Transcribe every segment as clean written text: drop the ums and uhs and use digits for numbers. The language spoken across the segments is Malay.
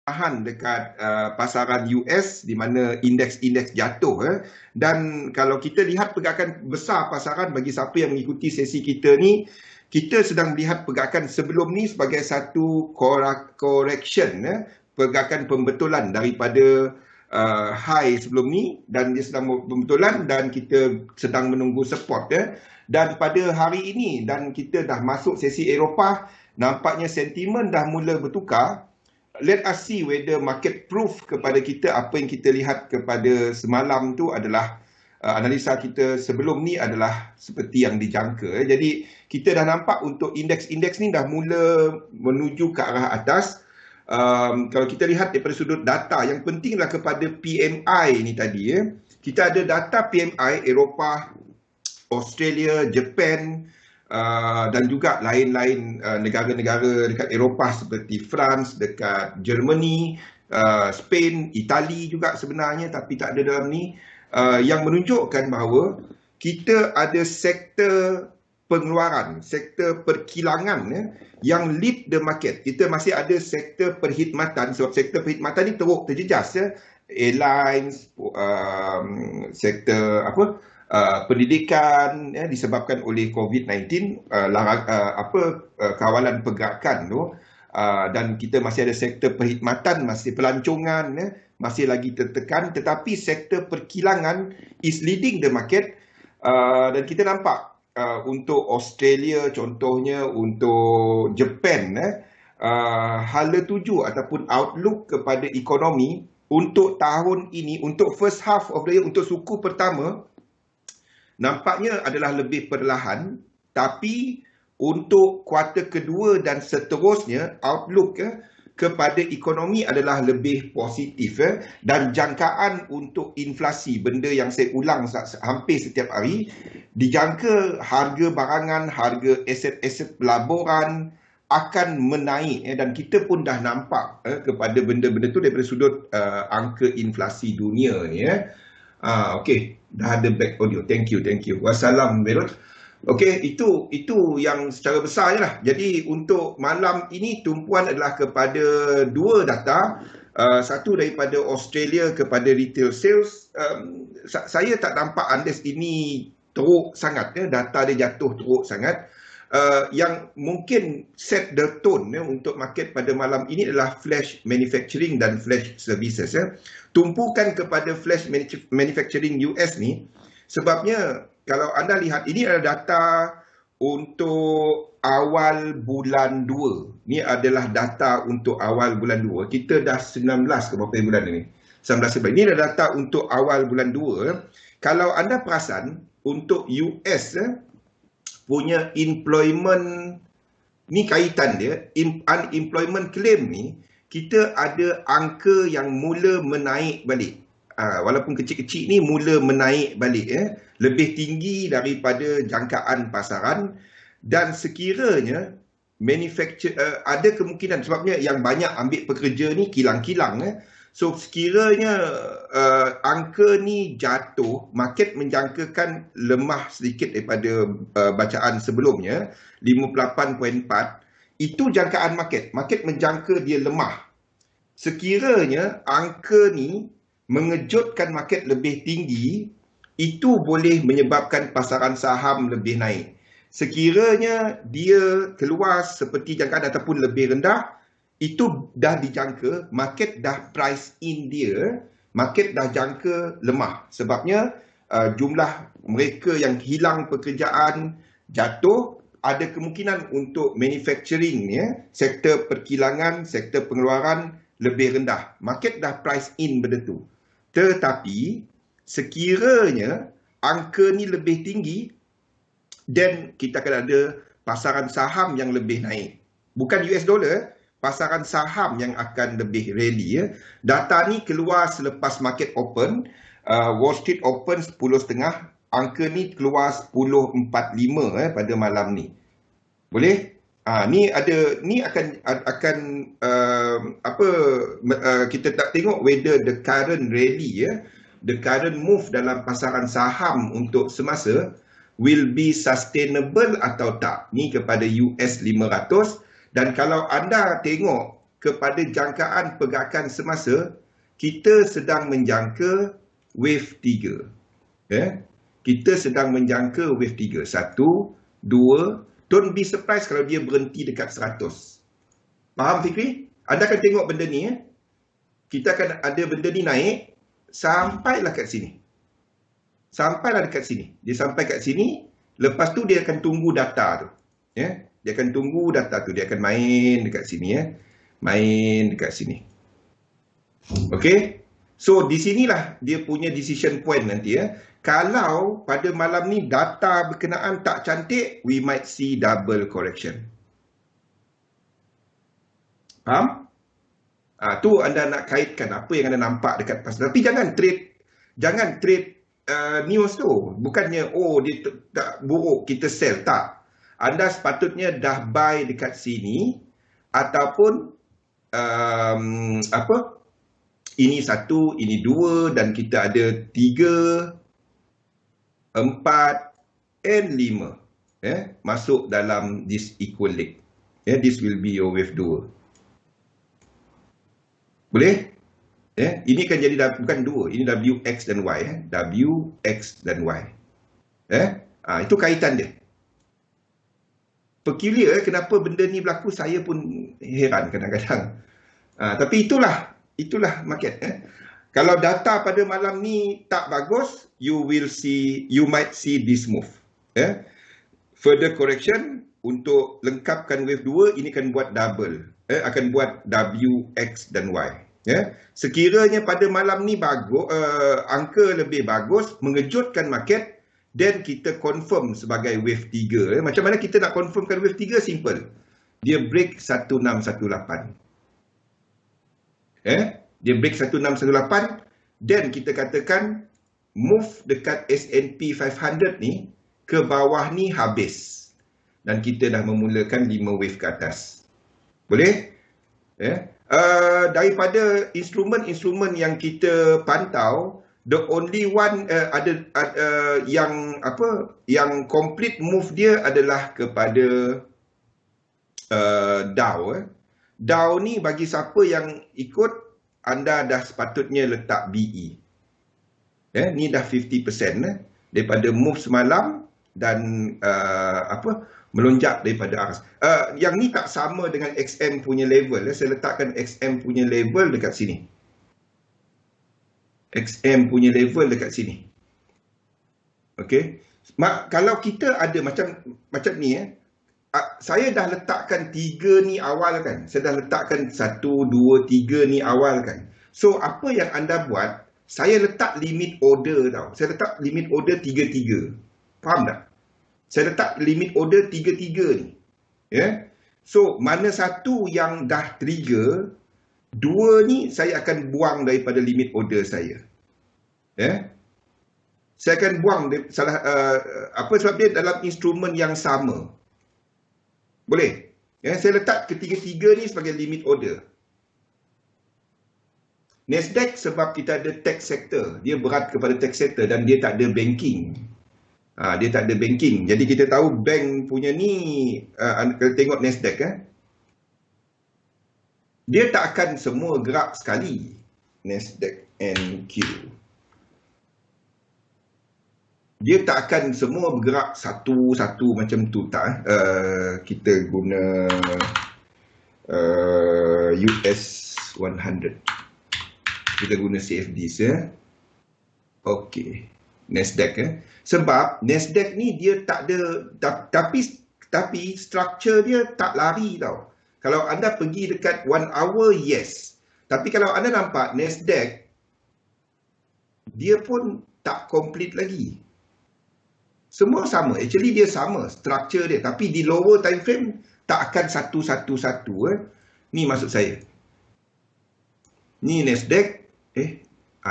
tahan dekat pasaran US di mana indeks-indeks jatuh. Dan kalau kita lihat pergerakan besar pasaran, bagi siapa yang mengikuti sesi kita ni, kita sedang melihat pergerakan sebelum ni sebagai satu correction, pergerakan pembetulan daripada high sebelum ni, dan dia sedang pembetulan dan kita sedang menunggu support. Dan pada hari ini, dan kita dah masuk sesi Eropah, nampaknya sentimen dah mula bertukar. Let us see whether market proof kepada kita apa yang kita lihat kepada semalam tu adalah analisa kita sebelum ni adalah seperti yang dijangka. Jadi kita dah nampak untuk indeks-indeks ni dah mula menuju ke arah atas. Kalau kita lihat daripada sudut data, yang pentinglah kepada PMI ni tadi. Kita ada data PMI Eropah, Australia, Japan, dan juga lain-lain negara-negara dekat Eropah seperti France, dekat Germany, Spain, Itali juga sebenarnya, tapi tak ada dalam ni, yang menunjukkan bahawa kita ada sektor pengeluaran, sektor perkilangan yang lead the market. Kita masih ada sektor perkhidmatan, sebab sektor perkhidmatan ni teruk terjejas. Airlines, sektor pendidikan disebabkan oleh COVID-19, kawalan pergerakan tu, dan kita masih ada sektor perkhidmatan, masih pelancongan, masih lagi tertekan, tetapi sektor perkilangan is leading the market. Dan kita nampak untuk Australia contohnya, untuk Japan, hala tuju ataupun outlook kepada ekonomi untuk tahun ini, untuk first half of the year, untuk suku pertama, nampaknya adalah lebih perlahan, tapi untuk kuartal kedua dan seterusnya, outlook kepada ekonomi adalah lebih positif. Dan jangkaan untuk inflasi, benda yang saya ulang hampir setiap hari, dijangka harga barangan, harga aset-aset pelaburan akan menaik. Dan kita pun dah nampak kepada benda-benda tu daripada sudut angka inflasi dunia ni. Okey, dah ada back audio. Thank you. Wassalam, Berut. Okey, itu yang secara besar je lah. Jadi untuk malam ini tumpuan adalah kepada dua data. Satu daripada Australia kepada retail sales. Saya tak nampak unless ini teruk sangat, data dia jatuh teruk sangat. Yang mungkin set the tone untuk market pada malam ini adalah flash manufacturing dan flash services. Tumpukan kepada flash manufacturing US ni, sebabnya kalau anda lihat, ini adalah data untuk awal bulan 2. Ini adalah data untuk awal bulan 2. Kita dah 19 ke berapa bulan ini? 19 bulan. Ini adalah data untuk awal bulan 2. Kalau anda perasan, untuk US punya employment, ni kaitan dia, unemployment claim ni, kita ada angka yang mula menaik balik. Walaupun kecil-kecil ni mula menaik balik. Lebih tinggi daripada jangkaan pasaran. Dan sekiranya ada kemungkinan, sebabnya yang banyak ambil pekerja ni kilang-kilang. So sekiranya angka ni jatuh, market menjangkakan lemah sedikit daripada bacaan sebelumnya, 58.4. Itu jangkaan market. Market menjangka dia lemah. Sekiranya angka ni mengejutkan market lebih tinggi, itu boleh menyebabkan pasaran saham lebih naik. Sekiranya dia keluar seperti jangkaan ataupun lebih rendah, itu dah dijangka, market dah price in dia, market dah jangka lemah. Sebabnya jumlah mereka yang hilang pekerjaan jatuh, ada kemungkinan untuk manufacturing, sektor perkilangan, sektor pengeluaran lebih rendah. Market dah price in benda tu. Tetapi sekiranya angka ni lebih tinggi, then kita akan ada pasaran saham yang lebih naik. Bukan US dollar, pasaran saham yang akan lebih rally. Data ni keluar selepas market open. Wall Street open 10.30. Angka ni keluar 10.45 pada malam ni. Boleh? Ni akan kita tak tengok whether the current rally, the current move dalam pasaran saham untuk semasa will be sustainable atau tak. Ni kepada US 500. Dan kalau anda tengok kepada jangkaan pergerakan semasa, kita sedang menjangka wave 3. Kita sedang menjangka wave 3. 1, 2, don't be surprised kalau dia berhenti dekat 100. Faham Fikri? Anda akan tengok benda ni. Kita akan ada benda ni naik sampailah kat sini. Sampailah dekat sini. Dia sampai kat sini, lepas tu dia akan tunggu data tu. Dia akan tunggu data tu. Dia akan main dekat sini. Main dekat sini. Okey? So, di sinilah dia punya decision point nanti. Kalau pada malam ni data berkenaan tak cantik, we might see double correction. Faham? Tu anda nak kaitkan apa yang anda nampak dekat pasar. Tapi jangan trade news tu. Bukannya, dia tak buruk, kita sell. Tak. Anda sepatutnya dah buy dekat sini ataupun ini 1, ini 2 dan kita ada 3, 4 and 5 masuk dalam this equal leg. This will be your wave 2. Boleh? Ini kan jadi bukan 2, ini WX dan Y. WX dan Y. Itu kaitan dia. Peculiar kenapa benda ni berlaku, saya pun heran kadang-kadang. Tapi itulah market. Kalau data pada malam ni tak bagus, you might see this move. Further correction untuk lengkapkan wave 2, ini akan buat double. Akan buat WX dan Y. Sekiranya pada malam ni bagus, angka lebih bagus, mengejutkan market, then kita confirm sebagai wave 3. Macam mana kita nak confirmkan wave 3? Simple. Dia break 1618. Dia break 1618, then kita katakan move dekat S&P 500 ni ke bawah ni habis. Dan kita dah memulakan 5 wave ke atas. Boleh? Daripada instrumen-instrumen yang kita pantau, the only one yang complete move dia adalah kepada Dow. Dow ni bagi siapa yang ikut, anda dah sepatutnya letak BE. Ni dah 50% daripada move semalam dan melonjak daripada aras. Yang ni tak sama dengan XM punya level. Saya letakkan XM punya level dekat sini. XM punya level dekat sini. Okey. Kalau kita ada macam ni, saya dah letakkan 3 ni awal kan. Saya dah letakkan 1, 2, 3 ni awal kan. So, apa yang anda buat, saya letak limit order tau. Saya letak limit order 3-3. Faham tak? Saya letak limit order 3-3 ni. So, mana satu yang dah trigger, 2 ni saya akan buang daripada limit order saya. Saya akan buang sebab dia dalam instrumen yang sama. Boleh? Saya letak ketiga-tiga ni sebagai limit order. Nasdaq sebab kita ada tech sector. Dia berat kepada tech sector dan dia tak ada banking. Dia tak ada banking. Jadi kita tahu bank punya ni, kalau tengok Nasdaq, dia tak akan semua gerak sekali. Nasdaq NQ. Dia tak akan semua bergerak satu-satu macam tu, tak. Kita guna US 100. Kita guna CFDs Okey. Nasdaq Sebab Nasdaq ni dia tak ada, tapi structure dia tak lari tau. Kalau anda pergi dekat 1 hour, yes. Tapi kalau anda nampak Nasdaq, dia pun tak complete lagi. Semua sama. Actually dia sama structure dia. Tapi di lower time frame tak akan satu-satu. Ni maksud saya. Ni Nasdaq.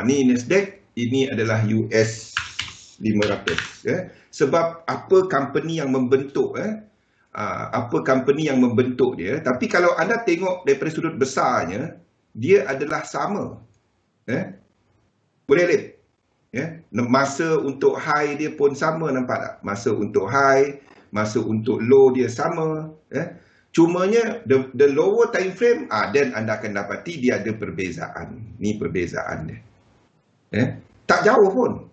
Ni Nasdaq. Ini adalah US 500. Sebab apa company yang membentuk. Apa company yang membentuk dia. Tapi kalau anda tengok daripada sudut besarnya, dia adalah sama. Boleh lihat? Masa untuk high dia pun sama, nampak tak? Masa untuk high, masa untuk low dia sama. Cumanya the lower time frame, then anda akan dapati dia ada perbezaan. Ni perbezaan dia. Tak jauh pun.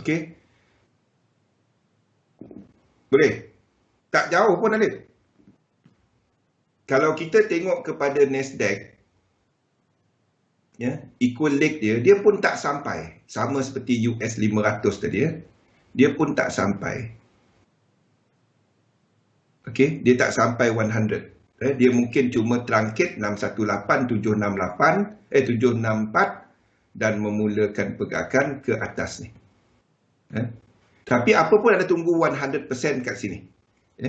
Okey. Boleh? Tak jauh pun, Alif. Kalau kita tengok kepada Nasdaq, equal leg dia pun tak sampai. Sama seperti US 500 tadi. Dia pun tak sampai. Okey, dia tak sampai 100. Dia mungkin cuma trunket 618, 764 dan memulakan pergerakan ke atas ni. Tapi apa pun anda tunggu 100% kat sini.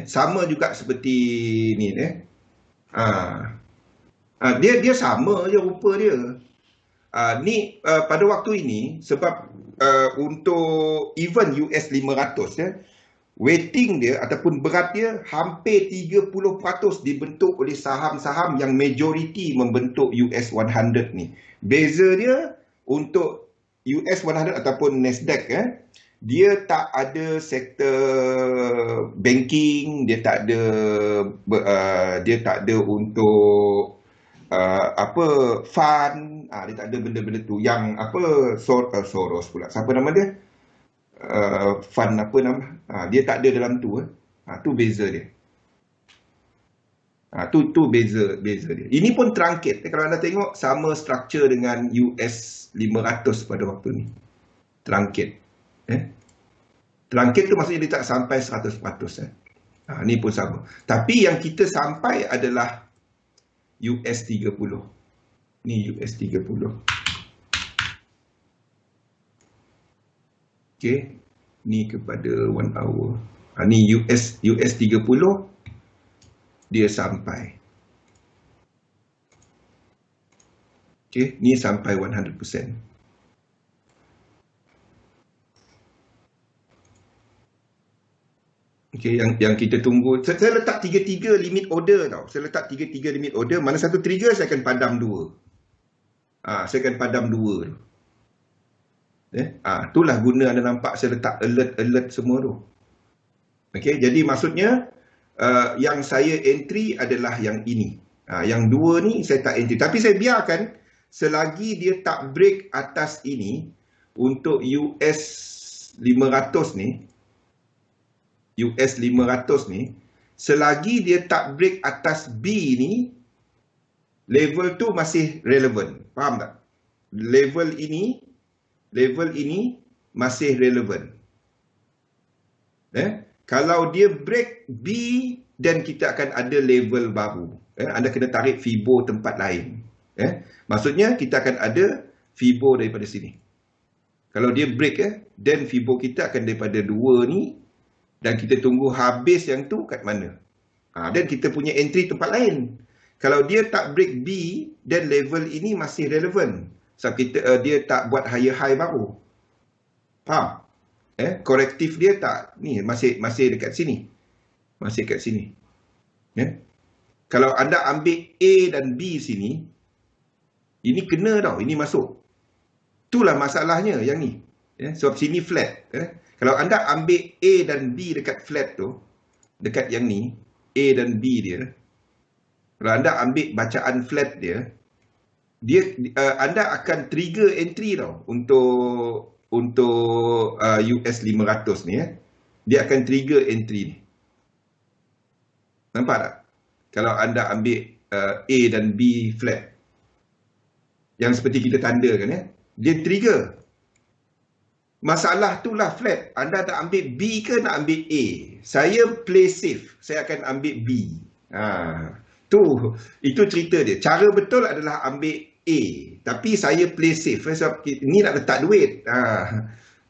Sama juga seperti ni. Dia sama je rupa dia. Ni pada waktu ini sebab untuk even US 500 weighting dia ataupun berat dia hampir 30% dibentuk oleh saham-saham yang majoriti membentuk US 100 ni. Beza dia untuk US 100 ataupun Nasdaq dia tak ada sektor banking, dia tak ada untuk fund, dia tak ada benda-benda tu yang Soros pula. Siapa nama dia? Fund apa nama? Dia tak ada dalam tu. Tu beza dia. Tu beza dia. Ini pun trunket. Kalau anda tengok sama structure dengan US 500 pada waktu ni. Trunket. Trunket tu maksudnya dia tak sampai 100%. Ni pun sama. Tapi yang kita sampai adalah US 30. Ni US 30. Okey, ni kepada 1 hour. Ni US 30 dia sampai. Okey, ni sampai 100%. Okey, yang kita tunggu. Saya letak 3 limit order tau. Saya letak 3 limit order. Mana satu trigger saya akan padam 2. Saya akan padam 2 tu. Itulah guna anda nampak saya letak alert semua tu. Okey, jadi maksudnya yang saya entry adalah yang ini. Yang 2 ni saya tak entry. Tapi saya biarkan selagi dia tak break atas ini untuk US 500 ni. US 500 ni, selagi dia tak break atas B ni, level tu masih relevan. Faham tak? Level ini masih relevan. Kalau dia break B, then kita akan ada level baru. Anda kena tarik Fibo tempat lain. Maksudnya kita akan ada Fibo daripada sini. Kalau dia break, then Fibo kita akan daripada 2 ni, dan kita tunggu habis yang tu kat mana. Dan kita punya entry tempat lain. Kalau dia tak break B, then level ini masih relevan. Sebab dia tak buat higher high baru. Faham? Korektif dia tak. Ni masih dekat sini. Masih dekat sini. Kalau anda ambil A dan B sini, ini kena tau. Ini masuk. Itulah masalahnya yang ni. Sebab sini flat. Kalau anda ambil A dan B dekat flat tu, dekat yang ni, A dan B dia, kalau anda ambil bacaan flat dia, anda akan trigger entry tau untuk US 500 ni. Dia akan trigger entry ni. Nampak tak? Kalau anda ambil A dan B flat, yang seperti kita tandakan, dia trigger. Masalah itulah flat. Anda nak ambil B ke nak ambil A? Saya play safe. Saya akan ambil B. Itu cerita dia. Cara betul adalah ambil A. Tapi saya play safe. Sebab ni nak letak duit.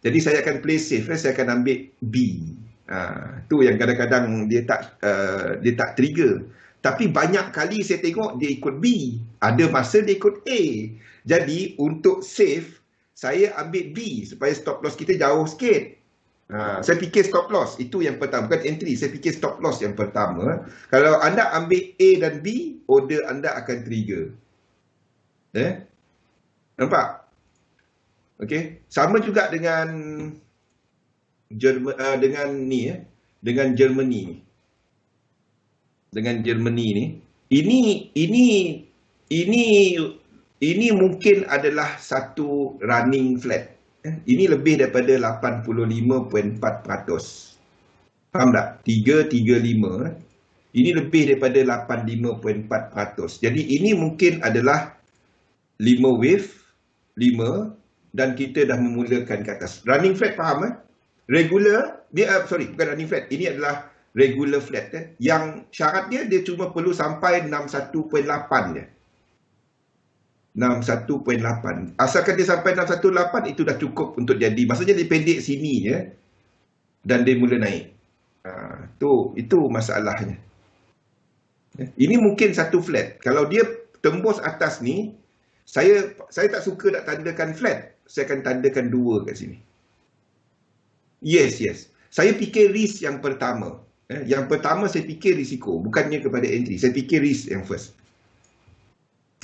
Jadi saya akan play safe. Saya akan ambil B. Tu yang kadang-kadang dia tak trigger. Tapi banyak kali saya tengok dia ikut B. Ada masa dia ikut A. Jadi untuk safe, saya ambil B supaya stop loss kita jauh sikit. Saya fikir stop loss. Itu yang pertama. Bukan entry. Saya fikir stop loss yang pertama. Kalau anda ambil A dan B, order anda akan trigger. Nampak? Okey. Sama juga dengan dengan Germany. dengan Germany ni, ini ini ini ini mungkin adalah satu running flat. Ini lebih daripada 85.4%. Faham tak? 335. Ini lebih daripada 85.4%. Jadi ini mungkin adalah 5 wave, 5, dan kita dah memulakan ke atas. Running flat faham Regular, dia bukan running flat. Ini adalah regular flat yang syarat dia cuma perlu sampai 61.8 je. 61.8. Asalkan dia sampai 61.8 itu dah cukup untuk jadi. Maksudnya dia pendek sini je dan dia mula naik. Itu masalahnya. Ini mungkin satu flat. Kalau dia tembus atas ni, saya tak suka nak tandakan flat. Saya akan tandakan 2 kat sini. Yes. Saya fikir risk yang pertama. Yang pertama saya fikir risiko, bukannya kepada entry. Saya fikir risk yang first.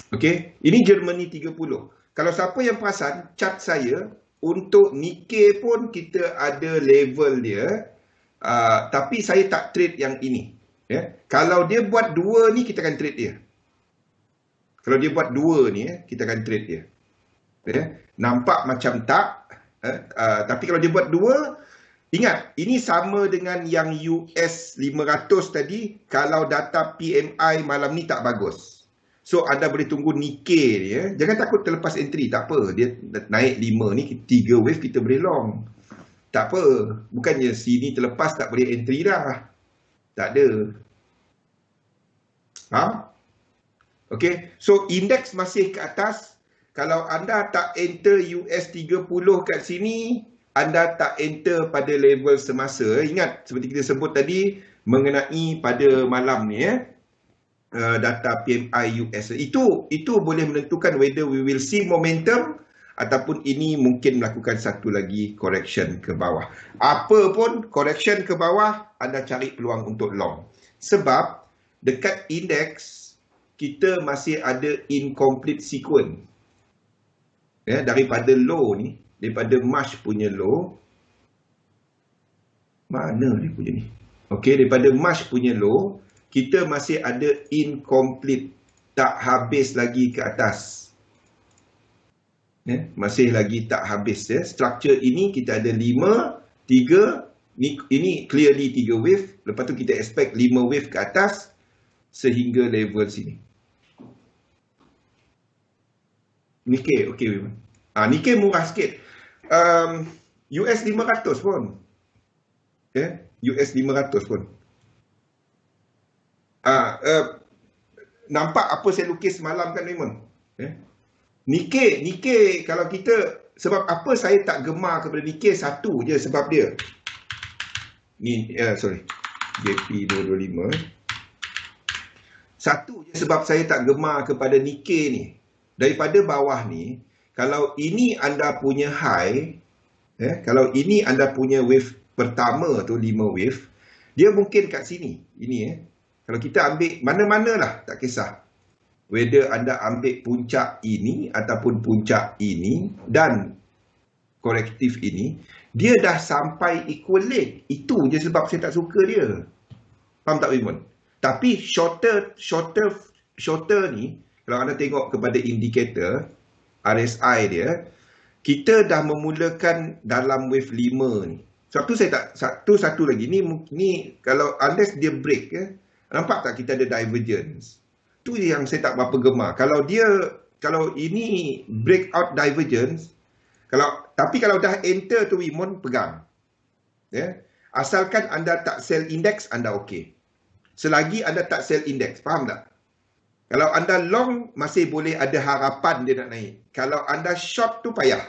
Okey, ini Germany 30. Kalau siapa yang perasan, chart saya untuk Nikkei pun kita ada level dia. Tapi saya tak trade yang ini. Kalau dia buat 2 ni, kita akan trade dia. Kalau dia buat 2 ni, kita akan trade dia. Nampak macam tak. Tapi kalau dia buat 2, ingat, ini sama dengan yang US 500 tadi. Kalau data PMI malam ni tak bagus. So, anda boleh tunggu Nikkei ni. Jangan takut terlepas entry. Tak apa. Dia naik 5 ni, 3 wave kita boleh long. Tak apa. Bukannya sini terlepas tak boleh entry dah. Tak ada. Faham? Okay. So, indeks masih ke atas. Kalau anda tak enter US 30 kat sini, anda tak enter pada level semasa. Ingat, seperti kita sebut tadi, mengenai pada malam ni, data PMI US. Itu boleh menentukan whether we will see momentum ataupun ini mungkin melakukan satu lagi correction ke bawah. Apa pun correction ke bawah, anda cari peluang untuk long. Sebab dekat indeks, kita masih ada incomplete sequence. Daripada low ni, daripada March punya low, mana dia punya ni? Okey, daripada March punya low, kita masih ada incomplete, tak habis lagi ke atas. Masih lagi tak habis. Structure ini kita ada 5, 3, ini clearly 3 wave. Lepas tu kita expect 5 wave ke atas sehingga level sini. Nikkei, okey. Nikkei murah sikit. US 500 pun. US 500 pun. Nampak apa saya lukis semalam kan Raymond? Nikkei kalau kita, sebab apa saya tak gemar kepada Nikkei, satu je sebab dia. Ni, JP 225. Satu je sebab saya tak gemar kepada Nikkei ni. Daripada bawah ni, kalau ini anda punya high, kalau ini anda punya wave pertama tu 5 wave, dia mungkin kat sini. Ini kalau kita ambil mana-mana lah, tak kisah. Whether anda ambil puncak ini ataupun puncak ini dan korektif ini, dia dah sampai equalate. Itu je sebab saya tak suka dia. Faham tak Raymond? Tapi shorter ni, kalau anda tengok kepada indikator RSI dia, kita dah memulakan dalam wave 5 ni. Satu lagi ni kalau unless dia break nampak tak kita ada divergence. Tu yang saya tak berapa gemar. Kalau ini breakout divergence, tapi kalau dah enter tu Wimon, pegang. Asalkan anda tak sell index, anda okey. Selagi anda tak sell index, faham tak? Kalau anda long, masih boleh ada harapan dia nak naik. Kalau anda short tu payah.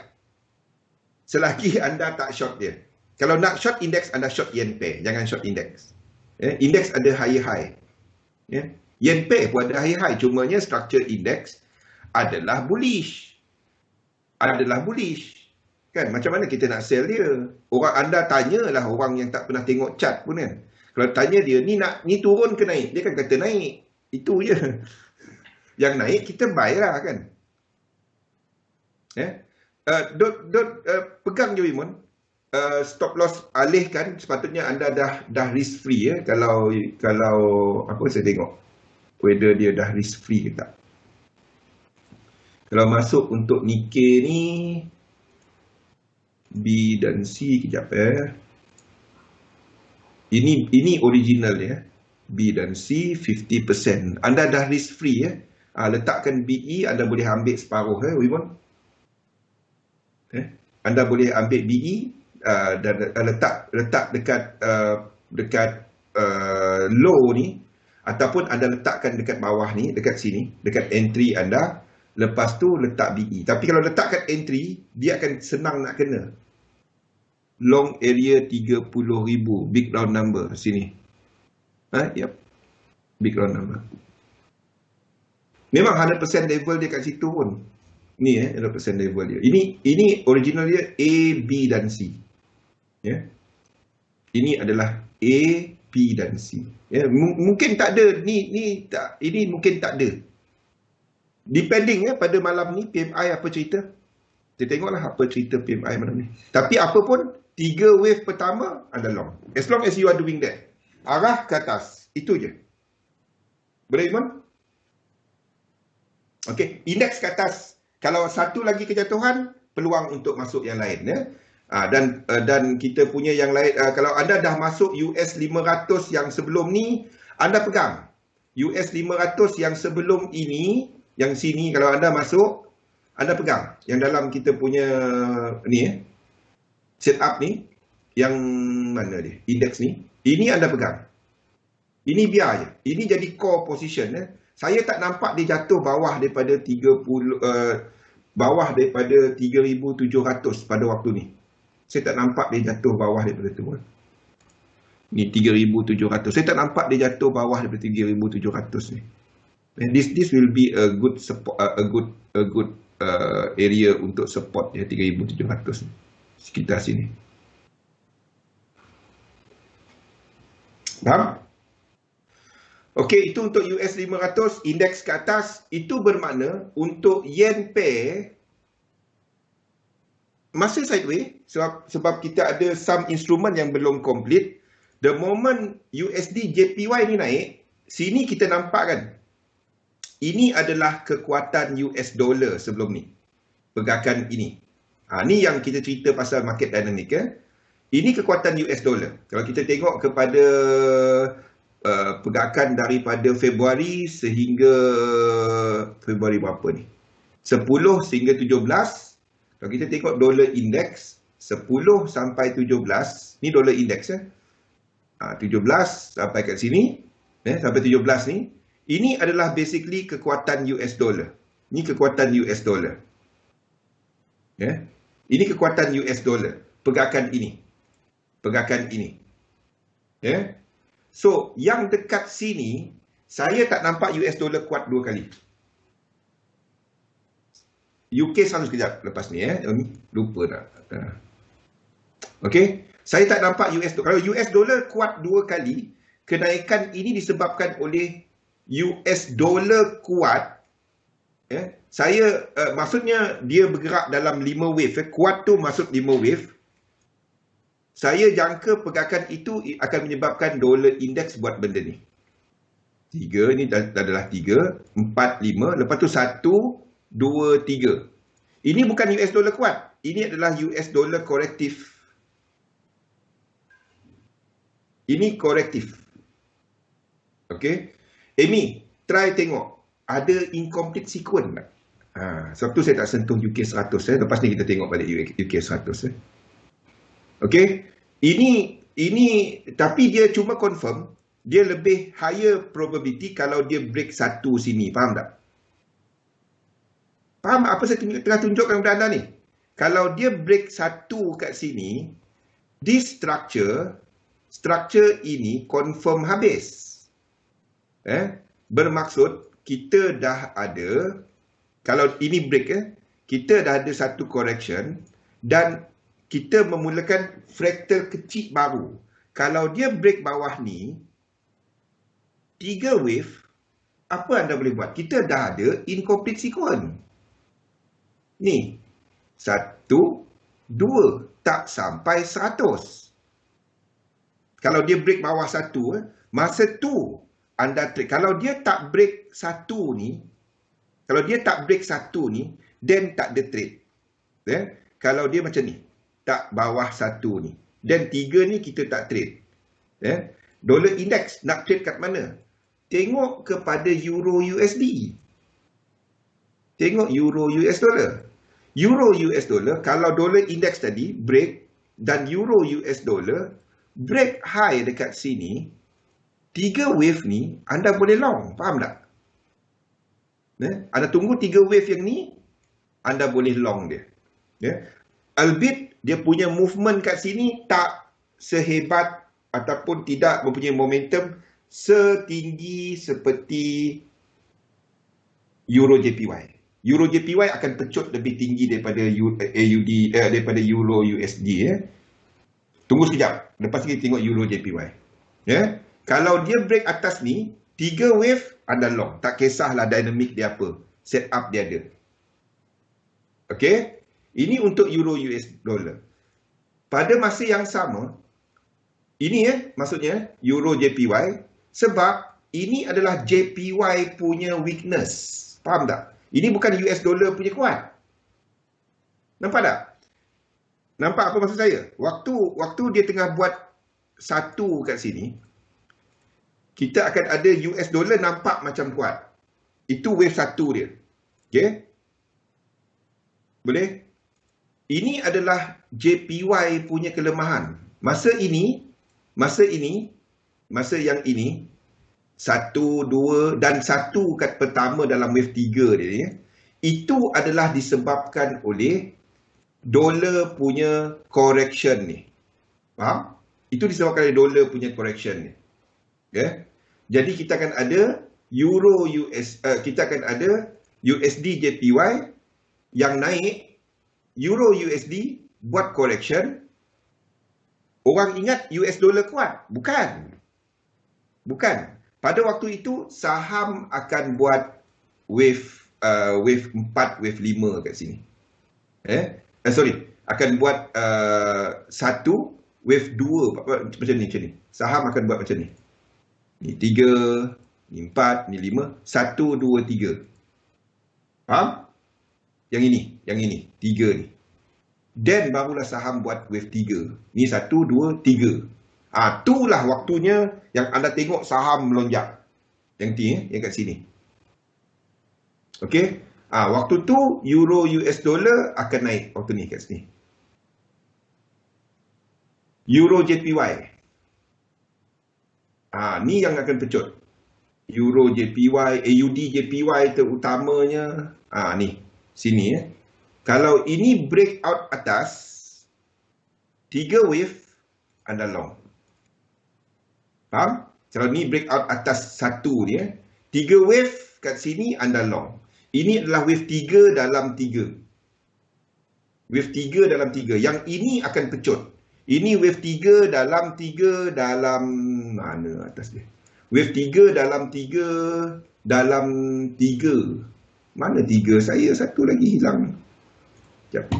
Selagi anda tak short dia. Kalau nak short index, anda short yen pair. Jangan short index. Index ada higher high. Yen pair pun ada higher high. Cumanya structure index adalah bullish. Kan? Macam mana kita nak sell dia? Orang anda tanyalah orang yang tak pernah tengok chart pun kan. Kalau tanya dia, ni turun ke naik? Dia kan kata naik. Itu je. Yang naik kita buy lah kan. Pegang je Wimon. stop loss alihkan, sepatutnya anda dah risk free ya. Kalau apa saya tengok whether dia dah risk free ke tak. Kalau masuk untuk Nikkei ni B dan C kejap ya. Ini original ya. B dan C 50%. Anda dah risk free ya. Letakkan BE, anda boleh ambil separuh ya, Wimon. Anda boleh ambil BE dan letak dekat low ni, ataupun anda letakkan dekat bawah ni, dekat sini, dekat entry anda. Lepas tu letak BE. Tapi kalau letak kat entry, dia akan senang nak kena. Long area 30,000, big round number sini. Yep. Big round number. Memang 100% level dia kat situ pun. Ni 100% level dia. Ini original dia A, B dan C. Ya. Ini adalah A, B dan C. Ya, mungkin tak ada ini mungkin tak ada. Depending pada malam ni PMI apa cerita. Kita tengoklah apa cerita PMI malam ni. Tapi apa pun 3 wave pertama anda long. As long as you are doing that. Arah ke atas. Itu je. Boleh, Iman? Okey, indeks ke atas. Kalau satu lagi kejatuhan, peluang untuk masuk yang lain ya. Dan kita punya yang lain, kalau anda dah masuk US 500 yang sebelum ni, anda pegang. US 500 yang sebelum ini, yang sini kalau anda masuk, anda pegang. Yang dalam kita punya ni setup ni, yang mana dia? Indeks ni. Ini anda pegang. Ini biar je. Ini jadi core position ya. Saya tak nampak dia jatuh bawah daripada 3,700 pada waktu ni. Saya tak nampak dia jatuh bawah daripada tu. Ni 3,700. Saya tak nampak dia jatuh bawah daripada 3,700 ni. And this will be a good support, a good area untuk support ya, 3,700 sekitar sini. Faham? Okey, itu untuk US 500, indeks ke atas. Itu bermakna untuk yen pair masih sideways sebab kita ada some instrument yang belum complete. The moment USD JPY ni naik, sini kita nampak kan, ini adalah kekuatan US dollar sebelum ni. Pergerakan ini. Ni yang kita cerita pasal market dynamic ya. Ini kekuatan US dollar. Kalau kita tengok kepada pergerakan daripada Februari sehingga Februari berapa ni? 10 sehingga 17. Kalau kita tengok dollar index 10 sampai 17, ni dollar index ya. 17 sampai kat sini, sampai 17 ni, ini adalah basically kekuatan US dollar. Ni kekuatan US dollar. Ya. Ini kekuatan US dollar. Pergerakan ini. Pergerakan ini. Ya. So, yang dekat sini, saya tak nampak US dollar kuat 2 kali. UK selalu sekejap lepas ni lupa dah. Okey, saya tak nampak US dollar. Kalau US dollar kuat 2 kali, kenaikan ini disebabkan oleh US dollar kuat. Maksudnya dia bergerak dalam 5 wave. Kuat tu maksud 5 wave. Saya jangka pergerakan itu akan menyebabkan dollar index buat benda ni. 3 ni adalah 3, 4, 5. Lepas tu 1, 2, 3. Ini bukan US dollar kuat. Ini adalah US dollar korektif. Ini korektif. Okey. Amy, try tengok. Ada incomplete sequence tak? Sebab tu saya tak sentuh UK 100. Lepas ni kita tengok balik UK 100. Okey. Ini tapi dia cuma confirm, dia lebih higher probability kalau dia break 1 sini. Faham tak? Faham apa saya tengah tunjukkan kepada anda ni? Kalau dia break 1 kat sini, this structure ini confirm habis. Bermaksud kita dah ada, kalau ini break kita dah ada satu correction dan kita memulakan fractal kecil baru. Kalau dia break bawah ni, 3 wave, apa anda boleh buat? Kita dah ada incomplete sequence. Ni, 1, 2. tak sampai 100. Kalau dia break bawah 1, masa tu anda trade. Kalau dia tak break 1 ni, kalau dia tak break 1 ni, then tak ada trade. Kalau dia macam ni, tak bawah 1 ni, then 3 ni kita tak trade. Dollar index nak trade kat mana? Tengok kepada Euro USD. Tengok Euro US dollar. Euro US dollar, kalau dollar index tadi break dan Euro US dollar break high dekat sini, 3 wave ni anda boleh long. Faham tak? Anda tunggu 3 wave yang ni, anda boleh long dia. Albeit dia punya movement kat sini tak sehebat ataupun tidak mempunyai momentum setinggi seperti Euro JPY. Euro JPY akan pecut lebih tinggi daripada daripada Euro USD. Tunggu sekejap. Lepas kita tengok Euro JPY. Kalau dia break atas ni, 3 wave anda long. Tak kisahlah dinamik dia apa. Setup dia ada. Okey? Ini untuk Euro US dollar. Pada masa yang sama, ini maksudnya Euro JPY, sebab ini adalah JPY punya weakness. Faham tak? Ini bukan US dollar punya kuat. Nampak tak? Nampak apa maksud saya? Waktu dia tengah buat satu kat sini, kita akan ada US dollar nampak macam kuat. Itu wave 1 dia. Okey? Boleh? Ini adalah JPY punya kelemahan. Masa yang ini 1, 2 dan 1 kat pertama dalam wave 3 dia, itu adalah disebabkan oleh dolar punya correction ni. Faham? Itu disebabkan oleh dolar punya correction ni. Jadi kita akan ada kita akan ada USD JPY yang naik, Euro USD buat correction. Orang ingat US dollar kuat. Bukan. Pada waktu itu saham akan buat wave 4, wave 5 kat sini. Akan buat 1, wave 2 macam ni. Saham akan buat macam ni. Ni 3, ni 4, ni 5, 1, 2, 3. Faham? Yang ini, 3 ni. Then barulah saham buat wave 3. Ni 1, 2, 3. Itulah waktunya yang anda tengok saham melonjak. Yang ni, yang kat sini. Okey? Waktu tu Euro US dollar akan naik. Waktu ni kat sini. Euro JPY. Ni yang akan pecut. Euro JPY, AUD JPY terutamanya. Ni. Sini Kalau ini breakout atas, 3 wave, anda long. Faham? Kalau ni breakout atas 1 dia, 3 wave kat sini anda long. Ini adalah wave 3 dalam 3. Wave 3 dalam 3. Yang ini akan pecut. Ini wave 3 dalam 3 dalam mana atas dia? Wave 3 dalam 3 dalam 3. Mana 3? Saya satu lagi hilang. Sekejap.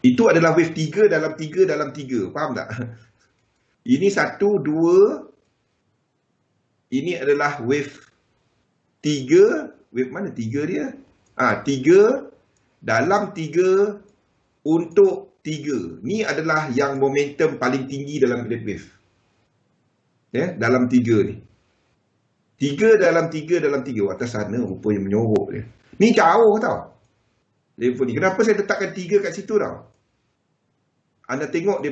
Itu adalah wave 3 dalam 3 dalam 3. Faham tak? Ini 1, 2. Ini adalah wave 3. Wave mana 3 dia? 3 dalam 3 untuk 3. Ni adalah yang momentum paling tinggi dalam wave. Dalam 3 ni. 3 dalam 3 dalam 3. Atas sana rupanya menyorok dia. Ni jauh tau. Level ni. Kenapa saya letakkan 3 kat situ tau? Anda tengok dia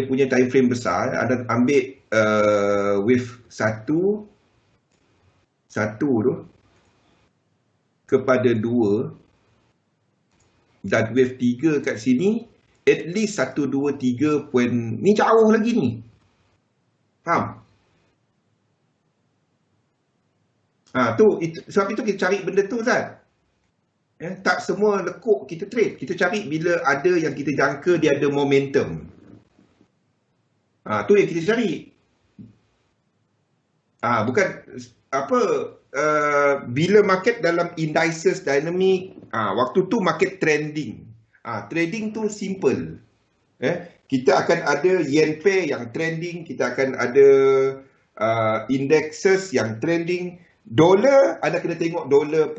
punya time frame besar. Anda ambil wave 1 tu kepada 2 dan wave 3 kat sini, at least 1, 2, 3 point. Ni jauh lagi ni. Faham? Sebab itu kita cari benda tu, Zat. Tak semua lekuk kita trade. Kita cari bila ada yang kita jangka dia ada momentum. Tu yang kita cari. Bukan apa, bila market dalam indices dynamic, waktu tu market trending. Trading tu simple. Kita akan ada yen pair yang trending, kita akan ada indexes yang trending. Dolar, anda kena tengok dolar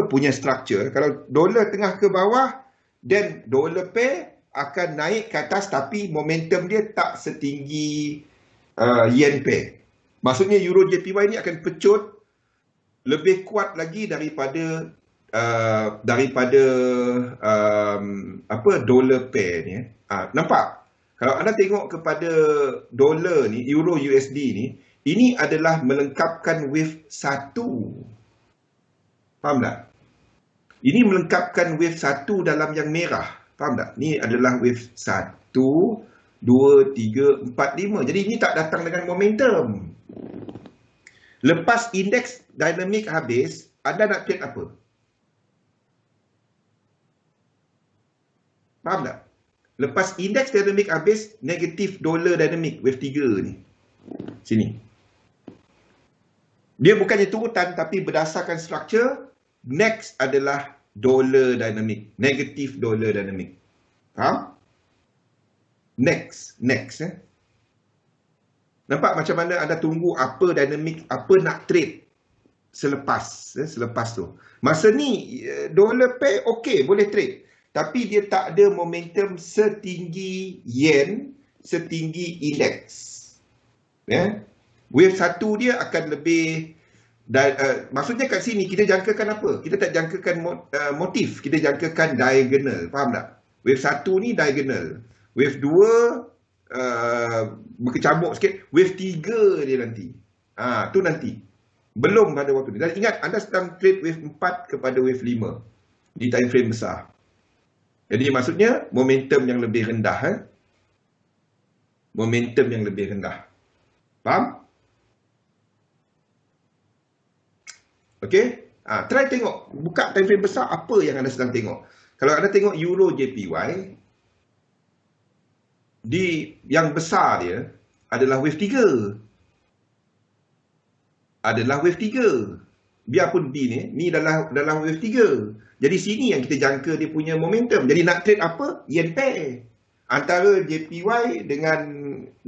punya structure. Kalau dolar tengah ke bawah, then dolar pair akan naik ke atas, tapi momentum dia tak setinggi yen pair. Maksudnya euro JPY ni akan pecut lebih kuat lagi daripada dolar pair ni. Nampak? Kalau anda tengok kepada dolar ni, euro USD ni, ini adalah melengkapkan wave 1. Faham tak? Ini melengkapkan wave 1 dalam yang merah. Faham tak? Ni adalah wave 1, 2, 3, 4, 5. Jadi ini tak datang dengan momentum. Lepas indeks dinamik habis, anda nak trade apa? Faham tak? Lepas indeks dinamik habis, negatif dolar dinamik, wave 3 ni. Sini. Dia bukannya turutan, tapi berdasarkan structure, next adalah dolar dinamik. Negatif dolar dinamik. Faham? Next. Nampak macam mana anda tunggu apa dinamik, apa nak trade selepas tu. Masa ni, dolar pair okey, boleh trade. Tapi dia tak ada momentum setinggi yen, setinggi indeks. Wave 1 dia akan lebih, maksudnya kat sini kita jangkakan apa? Kita tak jangkakan motif, kita jangkakan diagonal. Faham tak? Wave 1 ni diagonal. Wave 2 berkecamuk sikit. Wave 3 dia nanti. Tu nanti. Belum pada waktu ni. Dan ingat, anda sedang trade wave 4 kepada wave 5 di time frame besar. Jadi maksudnya momentum yang lebih rendah. Momentum yang lebih rendah. Faham? Okey? Try tengok. Buka time frame besar, apa yang anda sedang tengok. Kalau anda tengok euro JPY, yang besar dia adalah wave 3. Adalah wave 3. Biarpun B ni dalam wave 3. Jadi sini yang kita jangka dia punya momentum. Jadi nak trade apa? Yen pair. Antara JPY dengan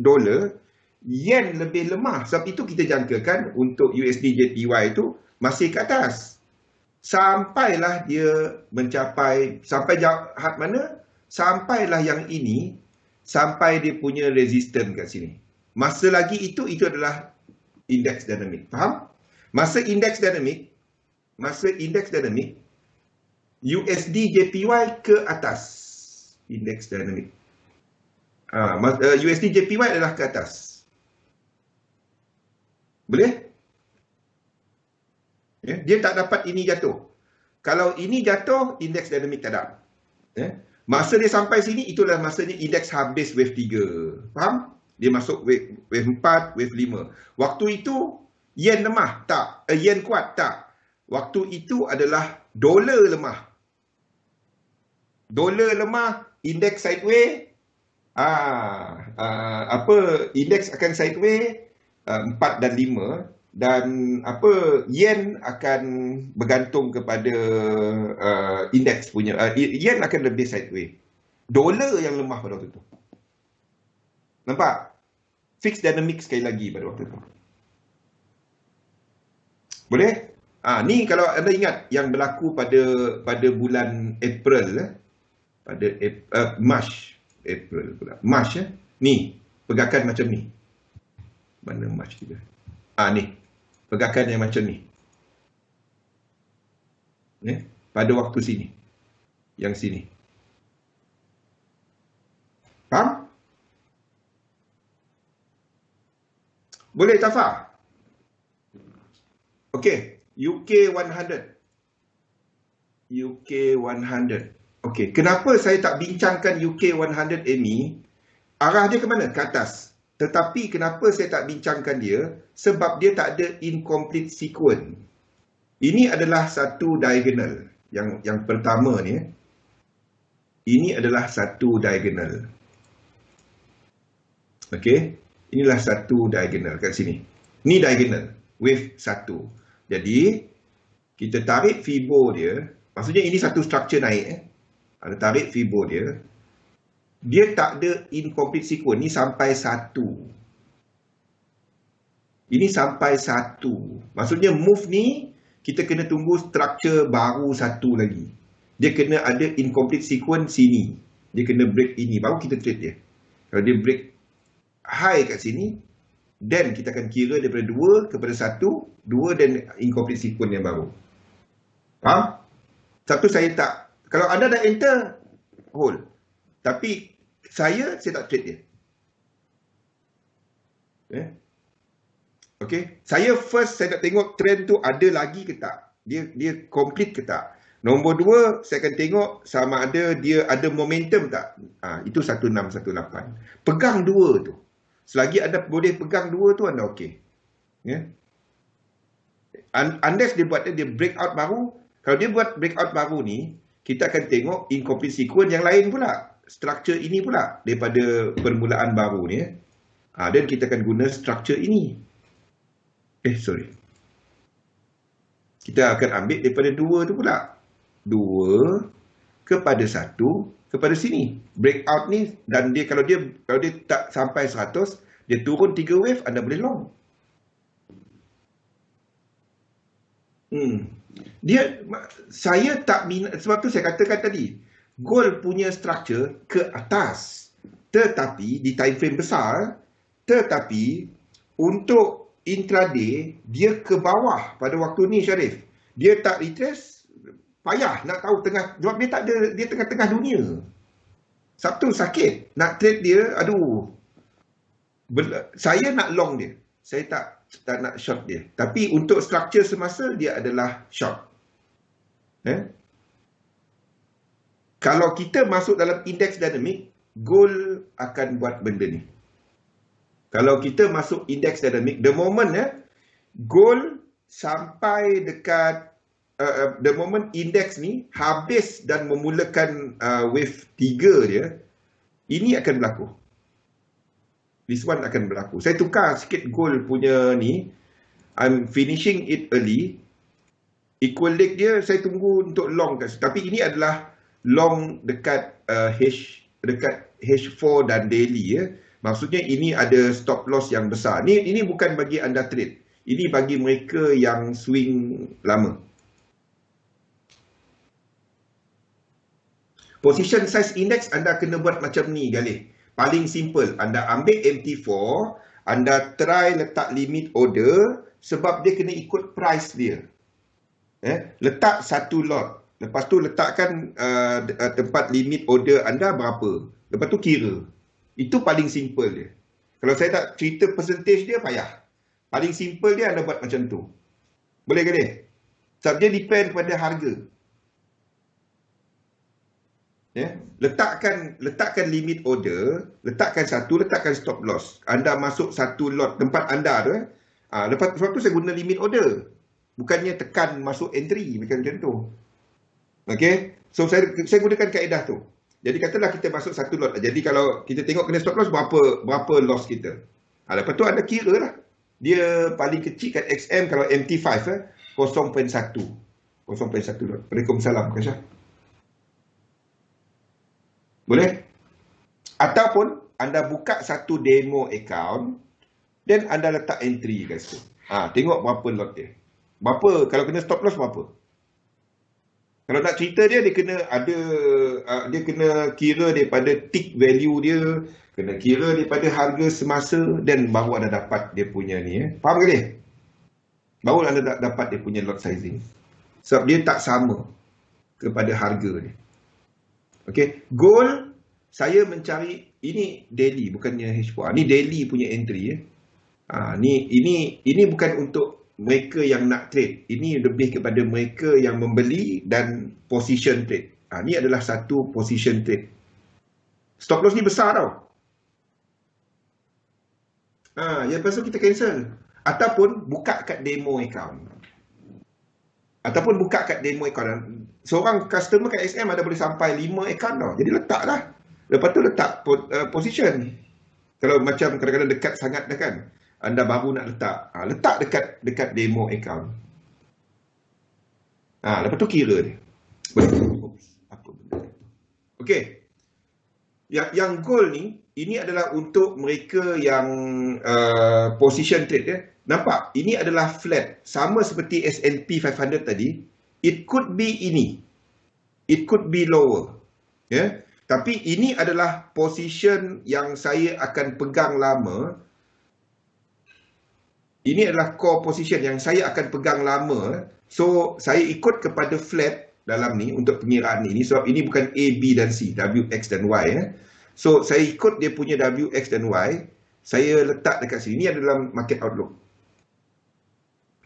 dolar, yen lebih lemah. Sebab itu kita jangkakan untuk USD JPY itu masih ke atas. Sampailah dia mencapai, sampai had mana? Sampailah yang ini, sampai dia punya resistance kat sini. Masa lagi itu adalah indeks dinamik. Faham? Masa indeks dinamik, USD JPY ke atas. Indeks dinamik. USD JPY adalah ke atas. Boleh? Dia tak dapat ini jatuh. Kalau ini jatuh, indeks dinamik tak ada. Masa dia sampai sini, itulah masanya indeks habis wave 3. Faham? Dia masuk wave 4, wave 5. Waktu itu, yen lemah? Tak. Yen kuat? Tak. Waktu itu adalah dolar lemah. Dolar lemah, indeks sideways. Indeks akan sideways 4 dan 5. Dan yen akan bergantung kepada indeks punya, yen akan lebih sideways. Dolar yang lemah pada waktu itu. Nampak? Fixed dynamic sekali lagi pada waktu itu. Boleh? Ni kalau anda ingat yang berlaku pada bulan April, pada March, April pula. March ni, pergerakan macam ni. Mana March kita? Ni. Pergerakan yang macam ni. Pada waktu sini. Yang sini. Faham? Boleh Tafa? Okey. UK 100. UK 100. Okey. Kenapa saya tak bincangkan UK 100 ME? Arah dia ke mana? Ke atas. Tetapi kenapa saya tak bincangkan dia? Sebab dia tak ada incomplete sequence. Ini adalah satu diagonal. Yang pertama ni. Ini adalah satu diagonal. Okey. Inilah satu diagonal kat sini. Ni diagonal. Wave 1. Jadi, kita tarik Fibo dia. Maksudnya ini satu structure naik. Anda tarik Fibo dia. Dia tak ada incomplete sequence. Ni sampai 1. Ini sampai 1. Maksudnya move ni, kita kena tunggu structure baru satu lagi. Dia kena ada incomplete sequence sini. Dia kena break ini. Baru kita trade dia. Kalau dia break high kat sini, then kita akan kira daripada 2 kepada 1. 2 dan incomplete sequence yang baru. Faham? Satu saya tak. Kalau anda dah enter, hold. Tapi saya tak trade dia. Okay. Saya nak tengok trend tu ada lagi ke tak. Dia complete ke tak. Nombor 2, saya akan tengok sama ada dia ada momentum tak. Itu 1618. Pegang 2 tu. Selagi anda boleh pegang 2 tu, anda okey. Yeah. Unless dia buat dia breakout baru. Kalau dia buat breakout baru ni, kita akan tengok incomplete sequence yang lain pula. Structure ini pula daripada permulaan baru ni. Dan kita akan guna structure ini. Kita akan ambil daripada 2 tu pula. 2 kepada 1 kepada sini. Breakout ni, dan dia kalau dia tak sampai 100, dia turun 3 wave, anda boleh long. Saya tak minat, sebab tu saya katakan tadi, gold punya structure ke atas, tetapi di time frame besar, tetapi untuk intraday dia ke bawah pada waktu ni, Sharif. Dia tak retrace, payah nak tahu sebab dia tak ada, dia tengah-tengah dunia. Sabtu sakit nak trade dia, aduh. Saya nak long dia. Saya tak nak short dia. Tapi untuk structure semasa dia adalah short. Kalau kita masuk dalam index dynamic, gold akan buat benda ni. Kalau kita masuk index dynamic, the moment gold sampai dekat the moment index ni habis dan memulakan wave 3 dia, ini akan berlaku. This one akan berlaku. Saya tukar sikit gold punya ni. I'm finishing it early. Equal leg dia saya tunggu untuk long. Tapi ini adalah long dekat H4 dan daily. Maksudnya ini ada stop loss yang besar. Ini bukan bagi anda trade. Ini bagi mereka yang swing lama. Position size index anda kena buat macam ni, Galih. Paling simple, anda ambil MT4, anda try letak limit order sebab dia kena ikut price dia. Letak satu lot. Lepas tu letakkan tempat limit order anda berapa. Lepas tu kira. Itu paling simple dia. Kalau saya tak cerita percentage dia, payah. Paling simple dia anda buat macam tu. Boleh ke dia? Sebab dia depend pada harga. Letakkan limit order, letakkan satu, letakkan stop loss. Anda masuk satu lot tempat anda tu. Lepas tu saya guna limit order. Bukannya tekan masuk entry macam tu. Okey. So saya gunakan kaedah tu. Jadi katalah kita masuk satu lot. Jadi kalau kita tengok kena stop loss berapa loss kita. Lepas tu anda kira lah. Dia paling kecil kat XM kalau MT5 0.1. 0.1 lot. Waalaikumsalam Kasyah. Boleh? Ataupun anda buka satu demo account dan anda letak entry kat situ. Tengok berapa lot dia. Berapa, kalau kena stop loss berapa. Kalau nak cerita dia kena ada dia kena kira daripada tick value dia, kena kira daripada harga semasa dan baru anda dapat dia punya ni. Faham ke dia? Baru anda dapat dia punya lot sizing. Sebab dia tak sama kepada harga dia. Okey, gold saya mencari ini daily bukannya H4. Ni daily punya entry ini bukan untuk mereka yang nak trade. Ini lebih kepada mereka yang membeli dan position trade. Ni adalah satu position trade. Stop loss ni besar tau. Lepas tu kita cancel. Ataupun buka kat demo account. Seorang customer kat XM ada boleh sampai 5 account tau. Jadi letaklah. Lepas tu letak position. Kalau macam kadang-kadang dekat sangat dah kan. Anda baru nak letak. Letak dekat demo account. Lepas tu kira dia. Oops, apa benda tu? Okey. Yang gold ni, ini adalah untuk mereka yang position trade ya. Nampak? Ini adalah flat. Sama seperti S&P 500 tadi. It could be ini. It could be lower. Ya. Tapi ini adalah position yang saya akan pegang lama. Ini adalah core position yang saya akan pegang lama. So, saya ikut kepada flat dalam ni untuk pengiraan ini. Sebab ini bukan A, B dan C. W, X dan Y. So, saya ikut dia punya W, X dan Y. Saya letak dekat sini. Ini adalah market outlook.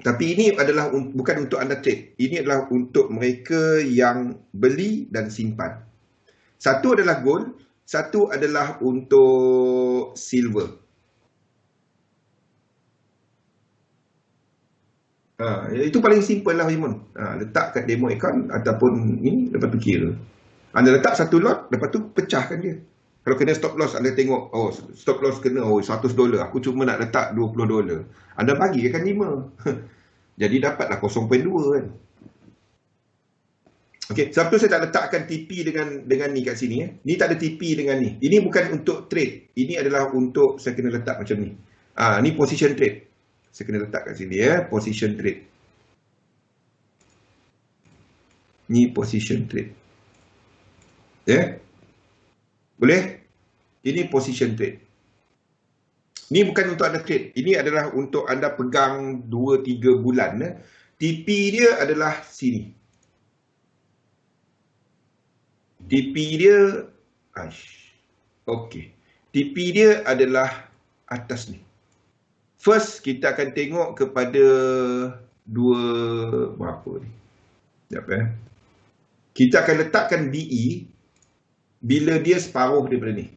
Tapi ini adalah bukan untuk anda trade. Ini adalah untuk mereka yang beli dan simpan. Satu adalah gold. Satu adalah untuk silver. Itu paling simple lah, Raymond. Letak kat demo account ataupun ini, lepas tu kira. Anda letak satu lot, lepas tu pecahkan dia. Kalau kena stop loss, anda tengok, oh stop loss kena, oh $100. Aku cuma nak letak $20. Anda bagi kan 5. Jadi dapatlah 0.2 kan. Okey, sebab tu saya tak letakkan TP dengan ni kat sini. Ni tak ada TP dengan ni. Ini bukan untuk trade. Ini adalah untuk saya kena letak macam ni. Ni position trade. Saya kena letak kat sini ya, position trade. Ni position trade. Ya. Boleh? Ini position trade. Ni bukan untuk anda trade. Ini adalah untuk anda pegang 2-3 bulan. TP dia adalah sini. TP dia okey. TP dia adalah atas ni. First, kita akan tengok kepada berapa ni. Sekejap Kita akan letakkan BE bila dia separuh daripada ni.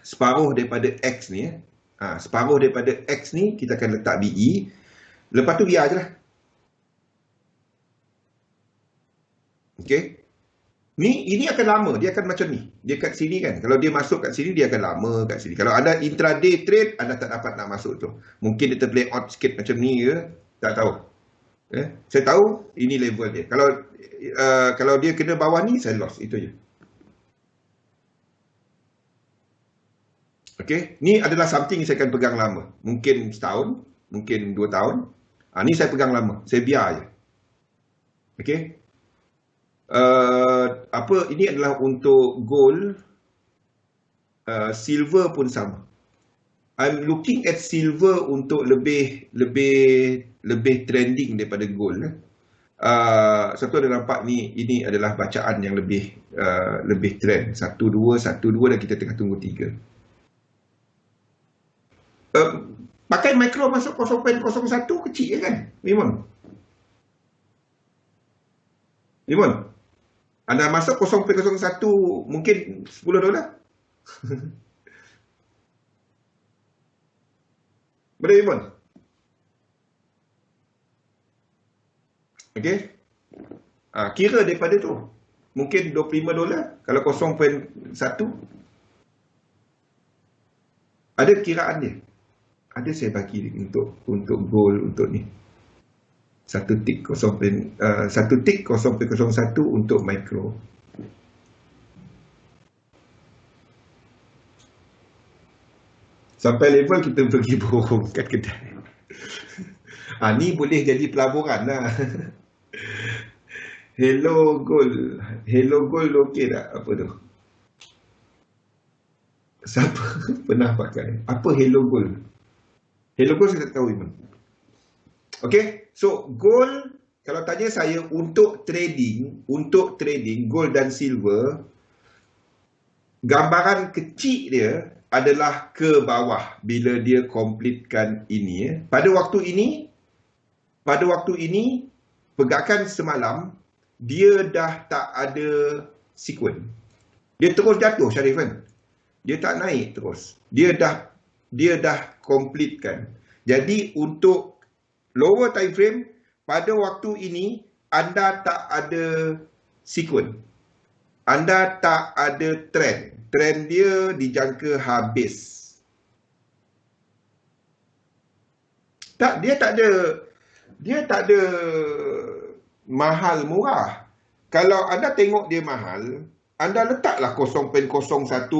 Separuh daripada X ni. Separuh daripada X ni, kita akan letak BE. Lepas tu biar je lah. Okey. Ini akan lama, dia akan macam ni. Dia kat sini kan. Kalau dia masuk kat sini, dia akan lama kat sini. Kalau ada intraday trade, anda tak dapat nak masuk tu. Mungkin dia terplay out sikit macam ni ke, tak tahu. Saya tahu ini level dia. Kalau dia kena bawah ni, saya loss. Itu je. Okey, ni adalah something yang saya akan pegang lama. Mungkin setahun, mungkin 2 tahun. Ni saya pegang lama. Saya biar je. Okey. Ini adalah untuk gold, silver pun sama. I'm looking at silver untuk lebih trending daripada gold. Satu ada nampak ni, ini adalah bacaan yang lebih trend. 1-2 dan kita tengah tunggu 3. Pakai micro masuk 0.01 kecil kan? Memang. Anda masuk 0.01 mungkin $10. Boleh, Iman? Okey. Kira daripada tu. Mungkin $25 kalau 0.1. Ada kiraan dia. Ada saya bagi untuk gold untuk ni. 1 tick 0.01 untuk micro. Sampai level kita pergi borong kat kedai. Ni boleh jadi pelaburan lah. Hello Gold. Hello Gold okey tak? Apa tu? Siapa pernah pakai? Apa Hello Gold? Hello Gold saya tak tahu, Iman. Okey, so gold, kalau tanya saya untuk trading gold dan silver, gambaran kecil dia adalah ke bawah bila dia completekan ini. Pada waktu ini, pergerakan semalam, dia dah tak ada sequence. Dia terus jatuh, Syarif kan? Dia tak naik terus. Dia dah completekan. Jadi untuk lower time frame, pada waktu ini, anda tak ada sequence. Anda tak ada trend. Trend dia dijangka habis. Dia tak ada mahal murah. Kalau anda tengok dia mahal, anda letaklah 0.01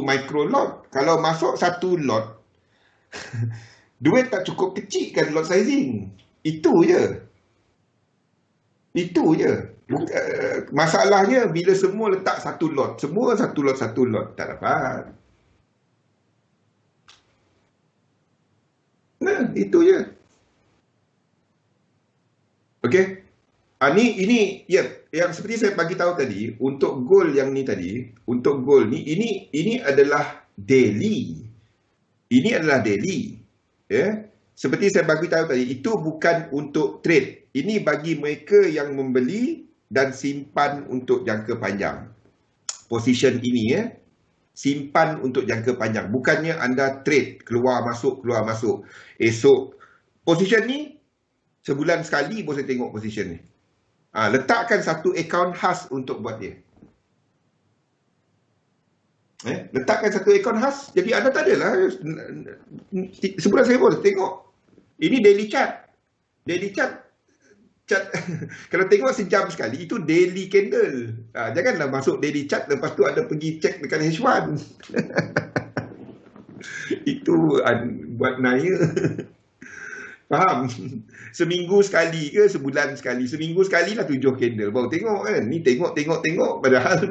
micro lot. Kalau masuk satu lot, duit tak cukup kecil kan lot sizing. Itu je. Itu je. Masalahnya bila semua letak satu lot. Semua satu lot. Tak dapat. Nah, itu je. Okey. Ini ya, yang seperti saya bagi tahu tadi, untuk goal yang ni tadi, untuk goal ni, ini adalah daily. Ini adalah daily. Ya. Seperti saya bagi tahu tadi, itu bukan untuk trade. Ini bagi mereka yang membeli dan simpan untuk jangka panjang. Position ini ya, simpan untuk jangka panjang. Bukannya anda trade, keluar masuk. Esok, position ni, sebulan sekali boleh tengok position ni. Letakkan satu akaun khas untuk buat dia. Letakkan satu akaun khas. Jadi anda tak adalah sebulan saya boleh tengok. Ini daily chart. Daily chart kalau tengok sejam sekali, itu daily candle. Janganlah masuk daily chart lepas tu ada pergi cek dekat H1. Itu buat naya. Faham? Seminggu sekali ke sebulan sekali? Seminggu sekali lah 7 candle. Baru tengok kan. Ni tengok. Padahal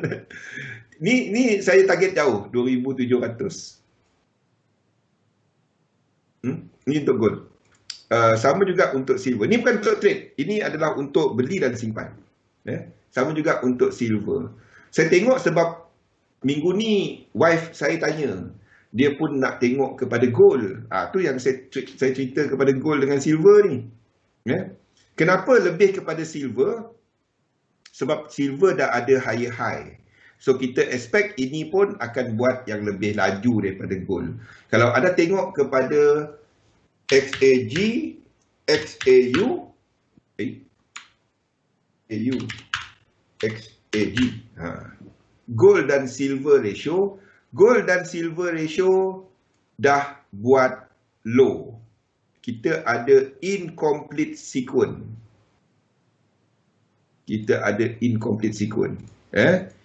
ni saya target jauh. 2,700. Ni untuk gold. Sama juga untuk silver. Ni bukan untuk trade. Ini adalah untuk beli dan simpan. Sama juga untuk silver. Saya tengok sebab minggu ni wife saya tanya. Dia pun nak tengok kepada gold. Tu yang saya cerita kepada gold dengan silver ni. Kenapa lebih kepada silver? Sebab silver dah ada higher high. So kita expect ini pun akan buat yang lebih laju daripada gold. Kalau ada tengok kepada XAG, XAU, XAG. Gold dan silver ratio. Gold dan silver ratio dah buat low. Kita ada incomplete sequence.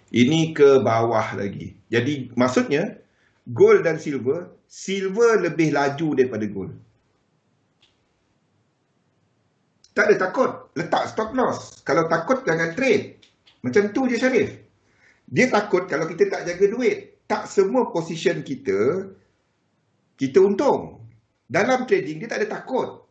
Ini ke bawah lagi. Jadi maksudnya gold dan silver lebih laju daripada gold. Tak ada takut, letak stop loss. Kalau takut jangan trade. Macam tu je Syarif. Dia takut kalau kita tak jaga duit. Tak semua position kita untung. Dalam trading dia tak ada takut.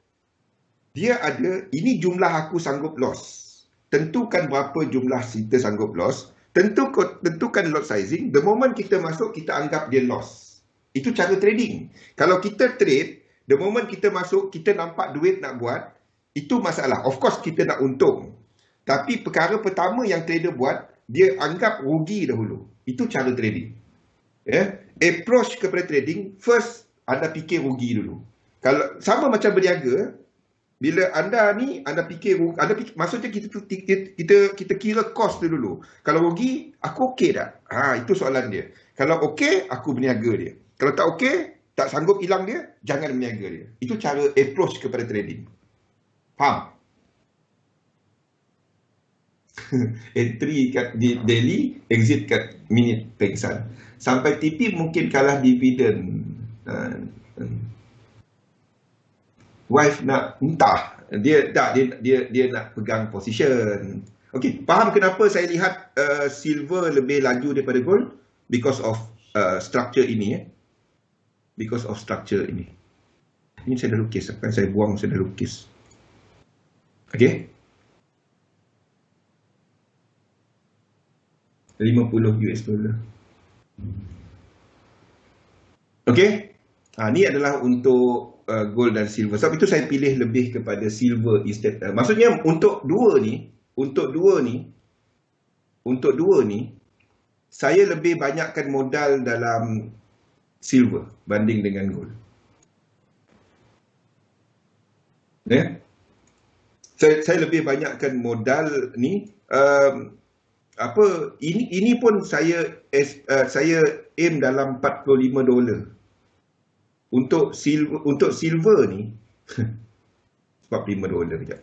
Dia ada, ini jumlah aku sanggup loss. Tentukan berapa jumlah kita sanggup loss. Tentukan lot sizing. The moment kita masuk, kita anggap dia loss. Itu cara trading. Kalau kita trade, the moment kita masuk, kita nampak duit nak buat, itu masalah. Of course kita nak untung. Tapi perkara pertama yang trader buat, dia anggap rugi dahulu. Itu cara trading. Approach kepada trading, first anda fikir rugi dulu. Kalau sama macam berniaga, bila anda fikir maksudnya kita kira cost dulu. Kalau rugi, aku okey tak? Itu soalan dia. Kalau okey, aku berniaga dia. Kalau tak okey, tak sanggup hilang dia, jangan berniaga dia. Itu cara approach kepada trading. Faham? Entry kat daily, exit kat minute pengsan. Sampai TP mungkin kalah dividen. Wife nak entah. Dia nak pegang position. Okey, faham kenapa saya lihat silver lebih laju daripada gold? Because of structure ini. Because of structure ini. Ini saya dah lukis. Kan saya buang, saya dah lukis. Okey. 50 US dollar. Okey. Ni adalah untuk gold dan silver. Sebab itu saya pilih lebih kepada silver instead. Maksudnya untuk dua ni, saya lebih banyakkan modal dalam silver banding dengan gold. Saya lebih banyakkan modal ni. Ini pun saya aim dalam $45 untuk silver ni. $45 kejap.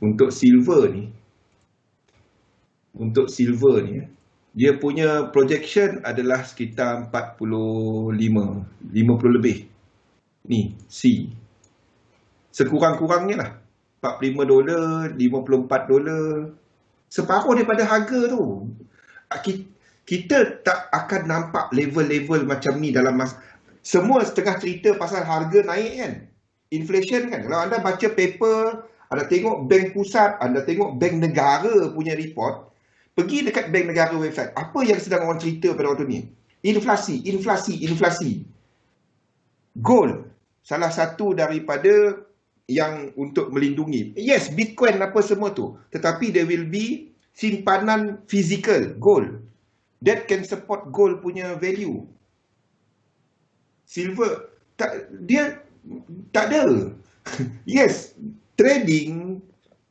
Untuk silver ni untuk silver ni, dia punya projection adalah sekitar 50 lebih. Ni, C. Sekurang-kurangnya lah. $45, $54. Separuh daripada harga tu. Kita tak akan nampak level-level macam ni dalam semua setengah cerita pasal harga naik kan. Inflation kan. Kalau anda baca paper, anda tengok bank pusat, anda tengok bank negara punya report, pergi dekat bank negara website, apa yang sedang orang cerita pada waktu ni? Inflasi. Gold, salah satu daripada yang untuk melindungi. Yes, Bitcoin apa semua tu. Tetapi there will be simpanan fizikal, gold. That can support gold punya value. Silver, dia tak ada. Yes, trading,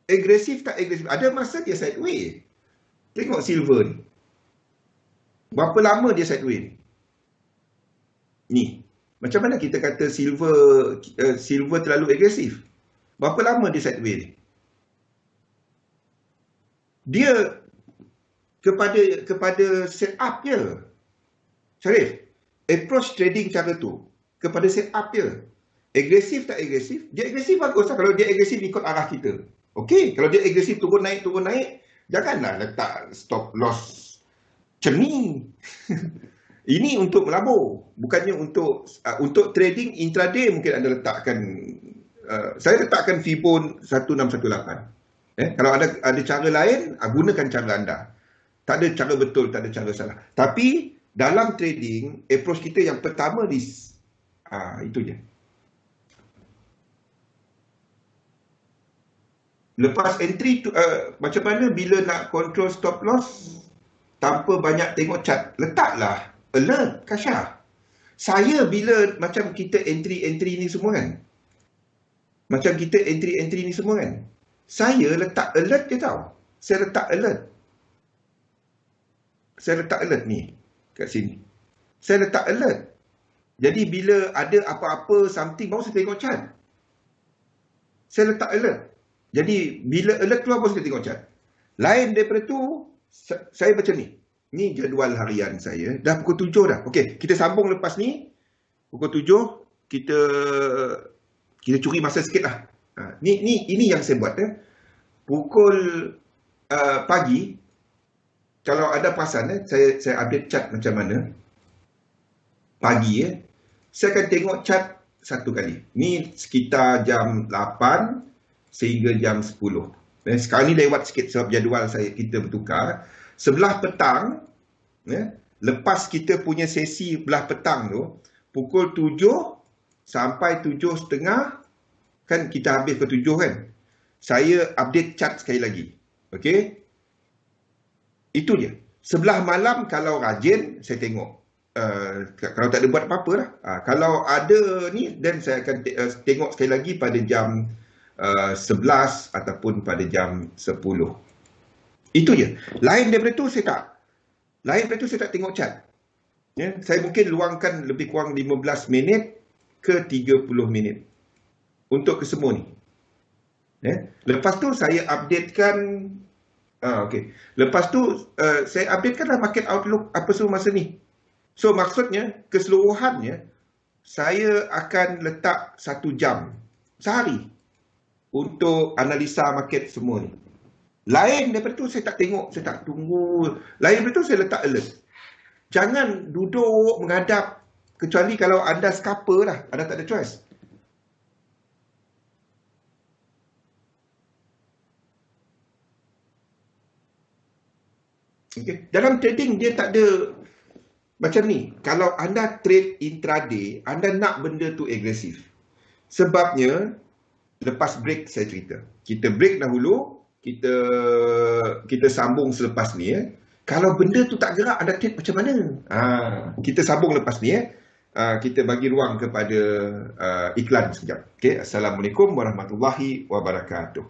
agresif tak agresif. Ada masa dia sideways. Tengok silver ni. Berapa lama dia sideways ni? Macam mana kita kata silver terlalu agresif? Berapa lama dia sideways ni? Dia kepada set up je. Syarif, approach trading cara tu kepada set up je. Agresif tak agresif? Dia agresif bagus lah. Kalau dia agresif ikut arah kita. Okey, kalau dia agresif turun naik, janganlah letak stop loss macam ni. Ini untuk melabur, bukannya untuk trading intraday. Mungkin anda letakkan, saya letakkan Fibon 1618. Kalau ada cara lain, gunakan cara anda. Tak ada cara betul, tak ada cara salah. Tapi dalam trading, approach kita yang pertama risk. Itu je. Lepas entry tu, macam mana bila nak control stop loss tanpa banyak tengok chart? Letaklah alert, Kasyah. Saya bila macam kita entry ni semua kan, macam kita entry ni semua kan, saya letak alert je tau. Saya letak alert ni kat sini. Saya letak alert. Jadi bila ada apa-apa something, baru saya tengok chart. Saya letak alert. Jadi bila alert keluar, baru saya tengok chart. Lain daripada tu, saya macam ni. Ni jadual harian saya. Dah pukul 7 dah. Okey, kita sambung lepas ni. Pukul 7, kita curi masa sikit lah. Ini yang saya buat. Pukul pagi, kalau ada perasan, saya update chart macam mana. Pagi, saya akan tengok chart satu kali. Ni sekitar jam 8 sehingga jam 10. Sekarang ni lewat sikit sebab jadual kita bertukar. Sebelah petang, lepas kita punya sesi belah petang tu, pukul 7 sampai 7.30, kan kita habis ke 7 kan. Saya update chart sekali lagi. Okey? Itu je. Sebelah malam kalau rajin, saya tengok. Kalau tak ada buat apa-apa lah. Kalau ada ni, then saya akan tengok sekali lagi pada jam 11 ataupun pada jam 10. Itu je. Lain daripada tu saya tak tengok chart. Saya mungkin luangkan lebih kurang 15 minit ke 30 minit untuk kesemua ni. Lepas tu saya updatekan, okey. Lepas tu saya updatekanlah market outlook apa semua masa ni. So maksudnya keseluruhannya saya akan letak 1 jam sehari untuk analisa market semua ni. Lain daripada tu saya tak tengok, saya tak tunggu. Lain daripada tu saya letak alert. Jangan duduk menghadap, kecuali kalau anda scalper lah, anda tak ada choice. Okay. Dalam trading dia tak ada macam ni. Kalau anda trade intraday, anda nak benda tu agresif. Sebabnya lepas break saya cerita. Kita break dahulu, kita sambung selepas ni. Kalau benda tu tak gerak, anda trade macam mana? Kita sambung lepas ni. Kita bagi ruang kepada iklan sekejap. Okay. Assalamualaikum warahmatullahi wabarakatuh.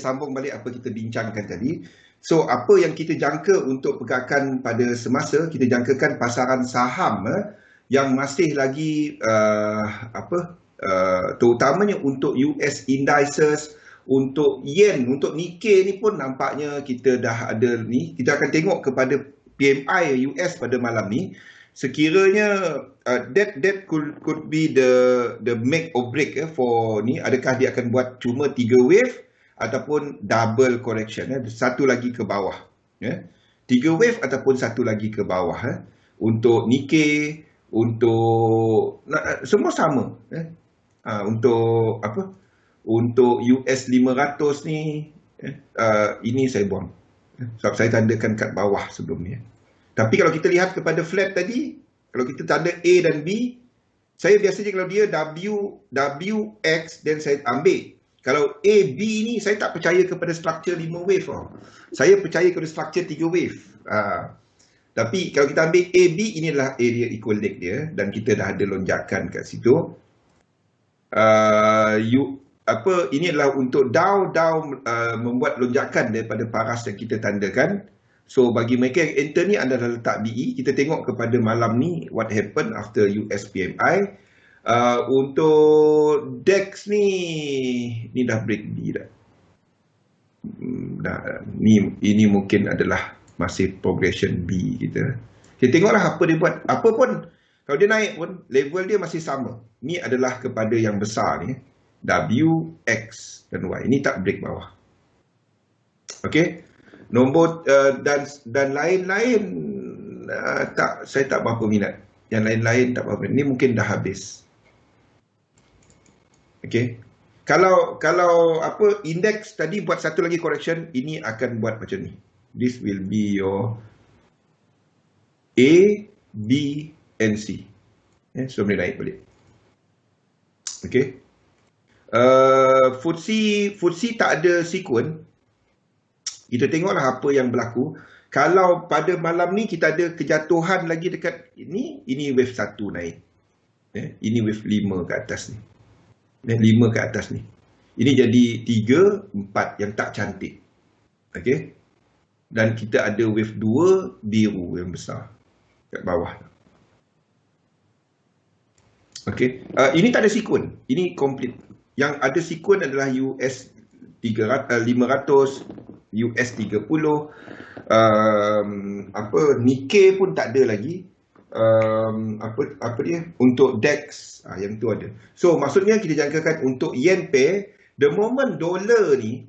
Sambung balik apa kita bincangkan tadi. So, apa yang kita jangka untuk pergerakan pada semasa, kita jangkakan pasaran saham yang masih lagi terutamanya untuk US indices, Untuk yen, untuk Nikkei ni pun nampaknya kita dah ada ni. Kita akan tengok kepada PMI US pada malam ni. Sekiranya that could be the make or break for ni. Adakah dia akan buat cuma 3 wave ataupun double correction, satu lagi ke bawah. 3 wave ataupun satu lagi ke bawah. Untuk Nikkei, untuk semua sama. Untuk apa? Untuk US 500 ni, ini saya buang. Sebab saya tandakan kat bawah sebelum ni. Tapi kalau kita lihat kepada flat tadi, kalau kita tanda A dan B, saya biasanya kalau dia W, X, dan saya ambil. Kalau A, B ni, saya tak percaya kepada structure 5 wave. Saya percaya kepada structure 3 wave. Tapi kalau kita ambil A, B, inilah area equal leg dia. Dan kita dah ada lonjakan kat situ. Ini adalah untuk Dow membuat lonjakan daripada paras yang kita tandakan. So bagi mereka yang enter ni adalah letak BE. Kita tengok kepada malam ni what happened after US PMI. Untuk DAX ni dah break B dah. Ini mungkin adalah masih progression B kita. Kita tengoklah apa dia buat. Apa pun kalau dia naik pun level dia masih sama. Ni adalah kepada yang besar ni. W, X dan Y. Ini tak break bawah. Okey. Nombor dan lain-lain saya tak berapa minat. Yang lain-lain tak berapa. Ini mungkin dah habis. Okey. Kalau indeks tadi buat satu lagi correction, ini akan buat macam ni. This will be your A, B and C. So boleh naik balik. Okey. FTSE tak ada sequence. Kita tengoklah apa yang berlaku. Kalau pada malam ni kita ada kejatuhan lagi dekat ini wave 1 naik. Ini wave 5 ke atas ni. 5 ke atas ni. Ini jadi 3, 4 yang tak cantik. Okey. Dan kita ada wave 2 biru yang besar kat bawah. Okey. Ini tak ada sequence. Ini complete. Yang ada sequence adalah US 500, US 30, Nikkei pun tak ada lagi. Apa dia? Untuk DAX, yang tu ada. So maksudnya kita jangkakan untuk yen pair, the moment dolar ni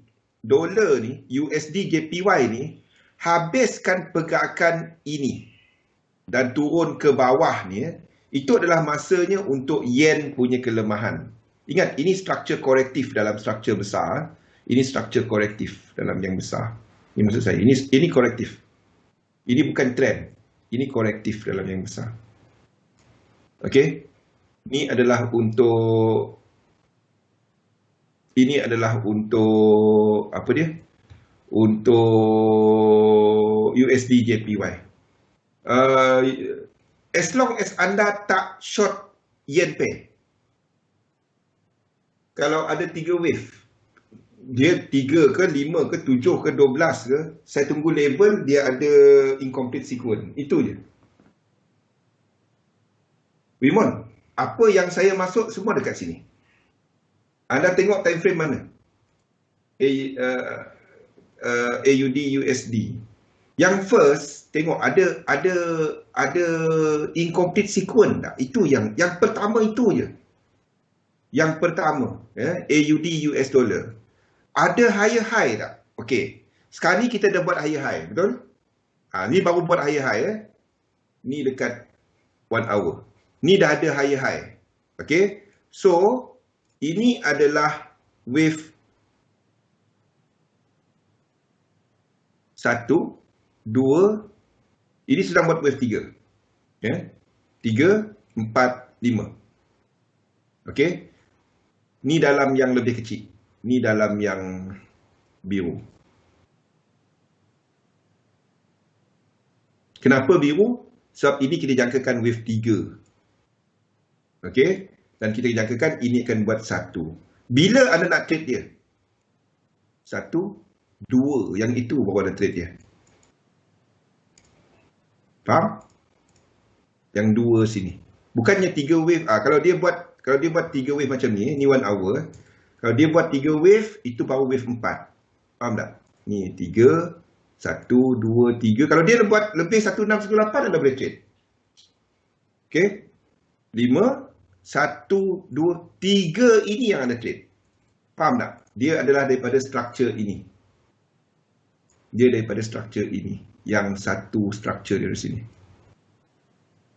USD JPY ni habiskan pergerakan ini dan turun ke bawah ni, itu adalah masanya untuk yen punya kelemahan. Ingat, ini struktur korektif dalam struktur besar. Ini struktur korektif dalam yang besar. Ini maksud saya. Ini korektif. Ini bukan trend. Ini korektif dalam yang besar. Okey. Ini adalah untuk apa dia? Untuk USD JPY. As long as anda tak short yen pair. Kalau ada 3 wave, dia 3 ke 5 ke 7 ke 12 ke, saya tunggu level dia ada incomplete sequence. Itu je. Wimon, apa yang saya masuk semua dekat sini. Anda tengok time frame mana? AUD USD. Yang first, tengok ada incomplete sequence tak? Itu yang pertama itu je. Yang pertama, AUD US dollar. Ada higher high tak? Okey. Sekarang ni kita dah buat higher high, betul? Ni baru buat higher high. Ni dekat 1 hour. Ni dah ada higher high. Okey. So, ini adalah wave 1, 2. Ini sedang buat wave 3. 3, 4, 5. Okey. Ni dalam yang lebih kecil. Ni dalam yang biru. Kenapa biru? Sebab ini kita jangkakan wave 3. Okey. Dan kita jangkakan ini akan buat 1. Bila anda nak trade dia? 1, 2. Yang itu baru anda trade dia. Faham? Yang 2 sini. Bukannya 3 wave. Kalau dia buat 3 wave macam ni 1 hour. Kalau dia buat 3 wave, itu baru wave 4. Faham tak? Ni 3, 1, 2, 3. Kalau dia buat lebih 1618, anda boleh trade. Okay. 5, 1, 2, 3 ini yang anda trade. Faham tak? Dia adalah daripada structure ini. Dia daripada structure ini. Yang satu structure dari sini.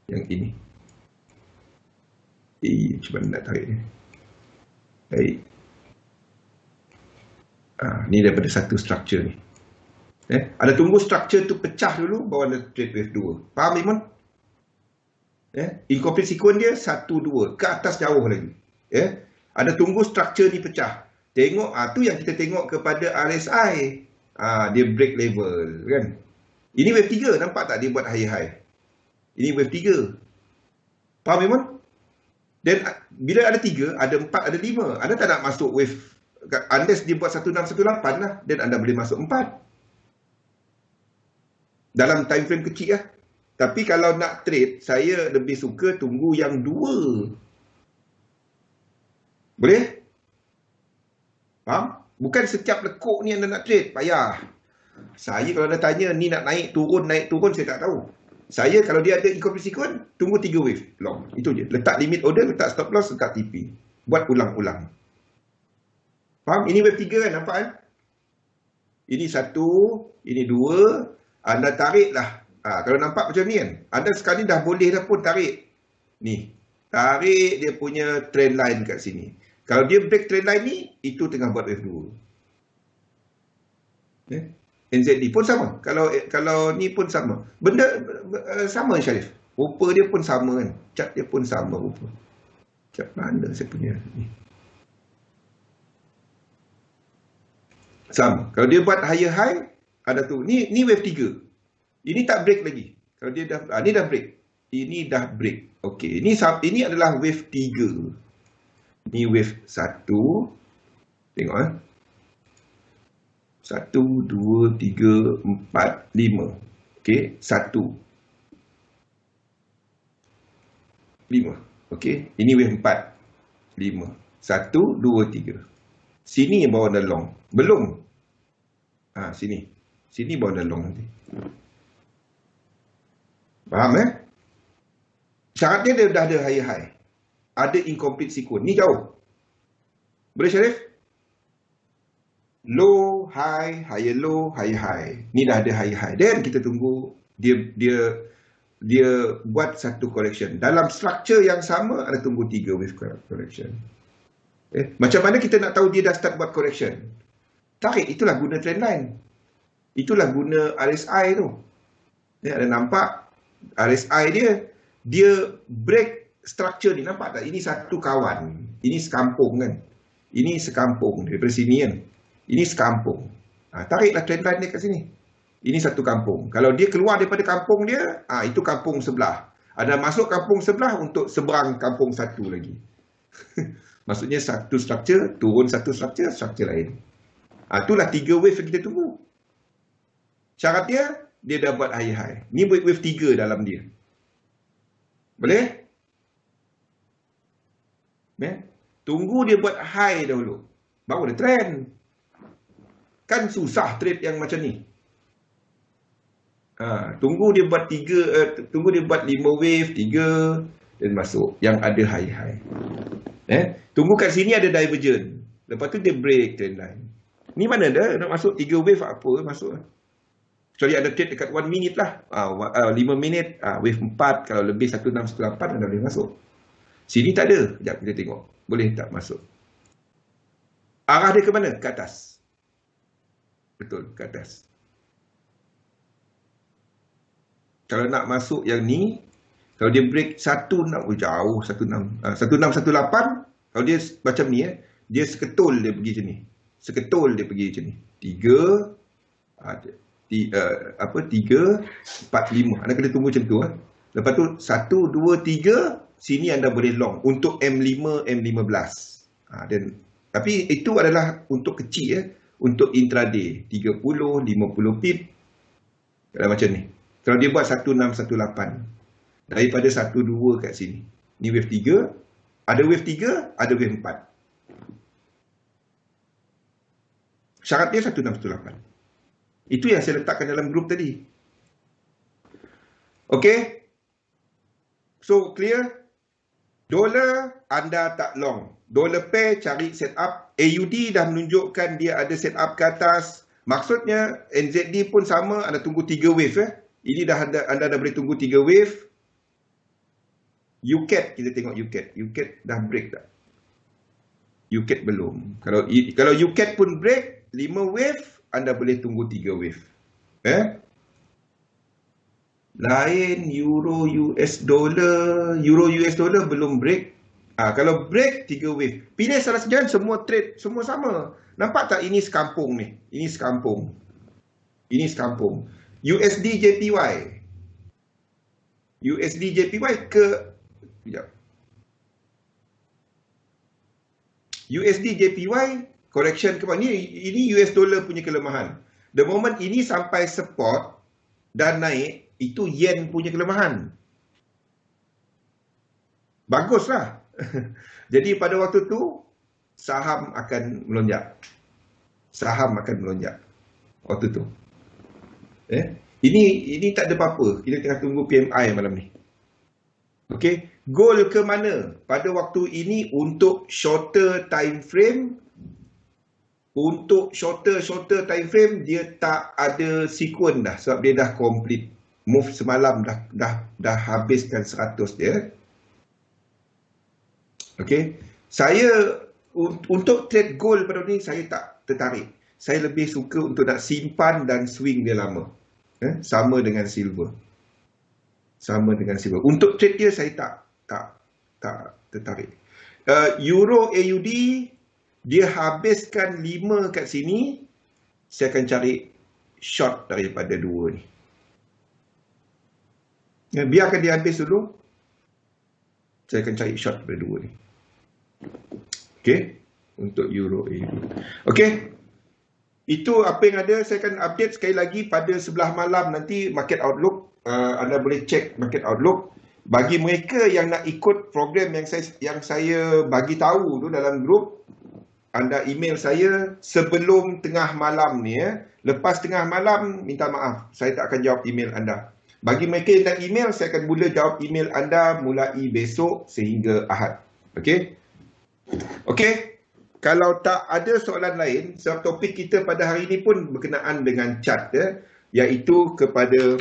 Yang ini. Cuba nak tarik ni. Baik. Ni daripada satu structure ni. Ada tunggu structure tu pecah dulu, baru anda trade wave 2. Faham, Iman? Incomplete sequence dia 1, 2. Ke atas jauh lagi. Ada tunggu structure ni pecah. Tengok, tu yang kita tengok kepada RSI. Dia break level, kan? Ini wave 3, nampak tak dia buat high-high? Ini wave 3. Faham, Iman? Dan bila ada 3, ada 4, ada 5. Anda tak nak masuk wave, unless dia buat 1618 lah. Dan anda boleh masuk 4. Dalam time frame kecil lah. Tapi kalau nak trade, saya lebih suka tunggu yang 2. Boleh? Faham? Bukan setiap lekuk ni anda nak trade. Payah. Saya kalau anda tanya, ni nak naik turun, saya tak tahu. Saya kalau dia ada incomplete sequence, tunggu 3 wave long. Itu je. Letak limit order, letak stop loss, letak TP. Buat ulang-ulang. Faham? Ini wave 3 kan, nampak kan? Ini 1, ini 2. Anda tarik lah. Kalau nampak macam ni kan, anda sekali dah boleh dah pun tarik. Ni. Tarik dia punya trend line kat sini. Kalau dia break trend line ni, itu tengah buat wave 2. NZD pun sama. Kalau ni pun sama. Benda sama, Syarif. Rupa dia pun sama kan. Chart dia pun sama rupa. Chart mana saya punya ni. Sama. Kalau dia buat higher high, ada tu. Ni wave 3. Ini tak break lagi. Kalau dia dah ni dah break. Ini dah break. Okey, ini adalah wave 3. Ni wave 1. Tengok 1, 2, 3, 4, 5. Okey, 1. 5. Okey, ini wave 4. 5. 1, 2, 3. Sini yang bawa dah long. Belum. Sini. Sini bawa dah long nanti. Faham Syaratnya dia dah ada high. Ada incomplete sequence. Ni jauh. Boleh, Syarif? Low, high, higher low, high. Ni dah ada high. Dan kita tunggu dia buat satu correction. Dalam structure yang sama, ada tunggu 3 wave correction. Macam mana kita nak tahu dia dah start buat correction? Tarik, itulah guna trend line. Itulah guna RSI tu. Ada nampak RSI dia break structure ni, nampak tak? Ini satu kawan. Ini sekampung kan. Ini sekampung daripada sini kan. Ini sekampung. Tariklah trend line dia kat sini. Ini satu kampung. Kalau dia keluar daripada kampung dia, itu kampung sebelah. Ada masuk kampung sebelah untuk seberang kampung satu lagi. Maksudnya satu structure, turun satu structure lain. Itulah 3 wave yang kita tunggu. Syarat dia dah buat high. Ni wave 3 dalam dia. Boleh? Tunggu dia buat high dahulu. Baru dia trend. Kan susah trade yang macam ni. Tunggu dia buat 3, tunggu dia buat 5 wave, 3 dan masuk yang ada high. Tunggu kat sini ada divergent. Lepas tu dia break trend line. Ni mana dah nak masuk 3 wave apa masuk. Kecuali ada trade dekat 1 minute lah. 5 minit, wave 4 kalau lebih 1618 dah boleh masuk. Sini tak ada. Sekejap kita tengok. Boleh tak masuk. Arah dia ke mana? Ke atas. Betul, ke atas. Kalau nak masuk yang ni, kalau dia break 16, jauh 1618, kalau dia macam ni dia seketul dia pergi macam ni. Seketul dia pergi macam ni. 3 4, 5. Anda kena tunggu macam tu. Lepas tu 1, 2, 3, sini anda boleh long untuk M5, M15. Tapi itu adalah untuk kecil untuk intraday 30, 50 pip. Macam ni. Kalau dia buat 1618 daripada 12 kat sini. Ni wave 3, ada wave 3, ada wave 4. Syarat dia 1618. Itu yang saya letakkan dalam grup tadi. Okey? So, clear? Dolar, anda tak long. Dollar pair, cari setup. AUD dah menunjukkan dia ada setup ke atas. Maksudnya, NZD pun sama, anda tunggu 3 wave. Ini anda dah boleh tunggu 3 wave. UCAT, kita tengok UCAT. UCAT dah break tak? UCAT belum. Kalau UCAT pun break, 5 wave, anda boleh tunggu 3 wave. Lain euro US dollar belum break. Kalau break 3 wave. Pilih salah sejalan, semua trade semua sama. Nampak tak ini sekampung ni? Ini sekampung. Ini sekampung. USD JPY. USD JPY ke USD JPY correction ke mana? Ini US dollar punya kelemahan. The moment ini sampai support dan naik, itu yen punya kelemahan. Baguslah. Jadi pada waktu tu saham akan melonjak. Saham akan melonjak waktu tu. Ini tak ada apa-apa. Kita tengah tunggu PMI malam ni. Okey, goal ke mana? Pada waktu ini untuk shorter time frame, untuk shorter time frame dia tak ada sequence dah sebab dia dah complete. Move semalam dah habiskan 100 dia. Okey. Saya untuk trade gold pada ni saya tak tertarik. Saya lebih suka untuk nak simpan dan swing dia lama. Sama dengan silver. Sama dengan silver. Untuk trade dia saya tak tertarik. Euro AUD dia habiskan 5 kat sini. Saya akan cari short daripada 2 ni. Biarkan dia habis dulu. Saya akan cari short daripada 2 ni. Okey, untuk euro AUD. Okey. Itu apa yang ada. Saya akan update sekali lagi pada sebelah malam nanti market outlook. Anda boleh cek market outlook. Bagi mereka yang nak ikut program yang saya bagi tahu tu dalam grup, anda email saya sebelum tengah malam ni. Lepas tengah malam, minta maaf, saya tak akan jawab email anda. Bagi mereka yang nak email, saya akan mula jawab email anda mulai besok sehingga Ahad. Okey? Okey? Kalau tak ada soalan lain, sebab topik kita pada hari ini pun berkenaan dengan chart, iaitu kepada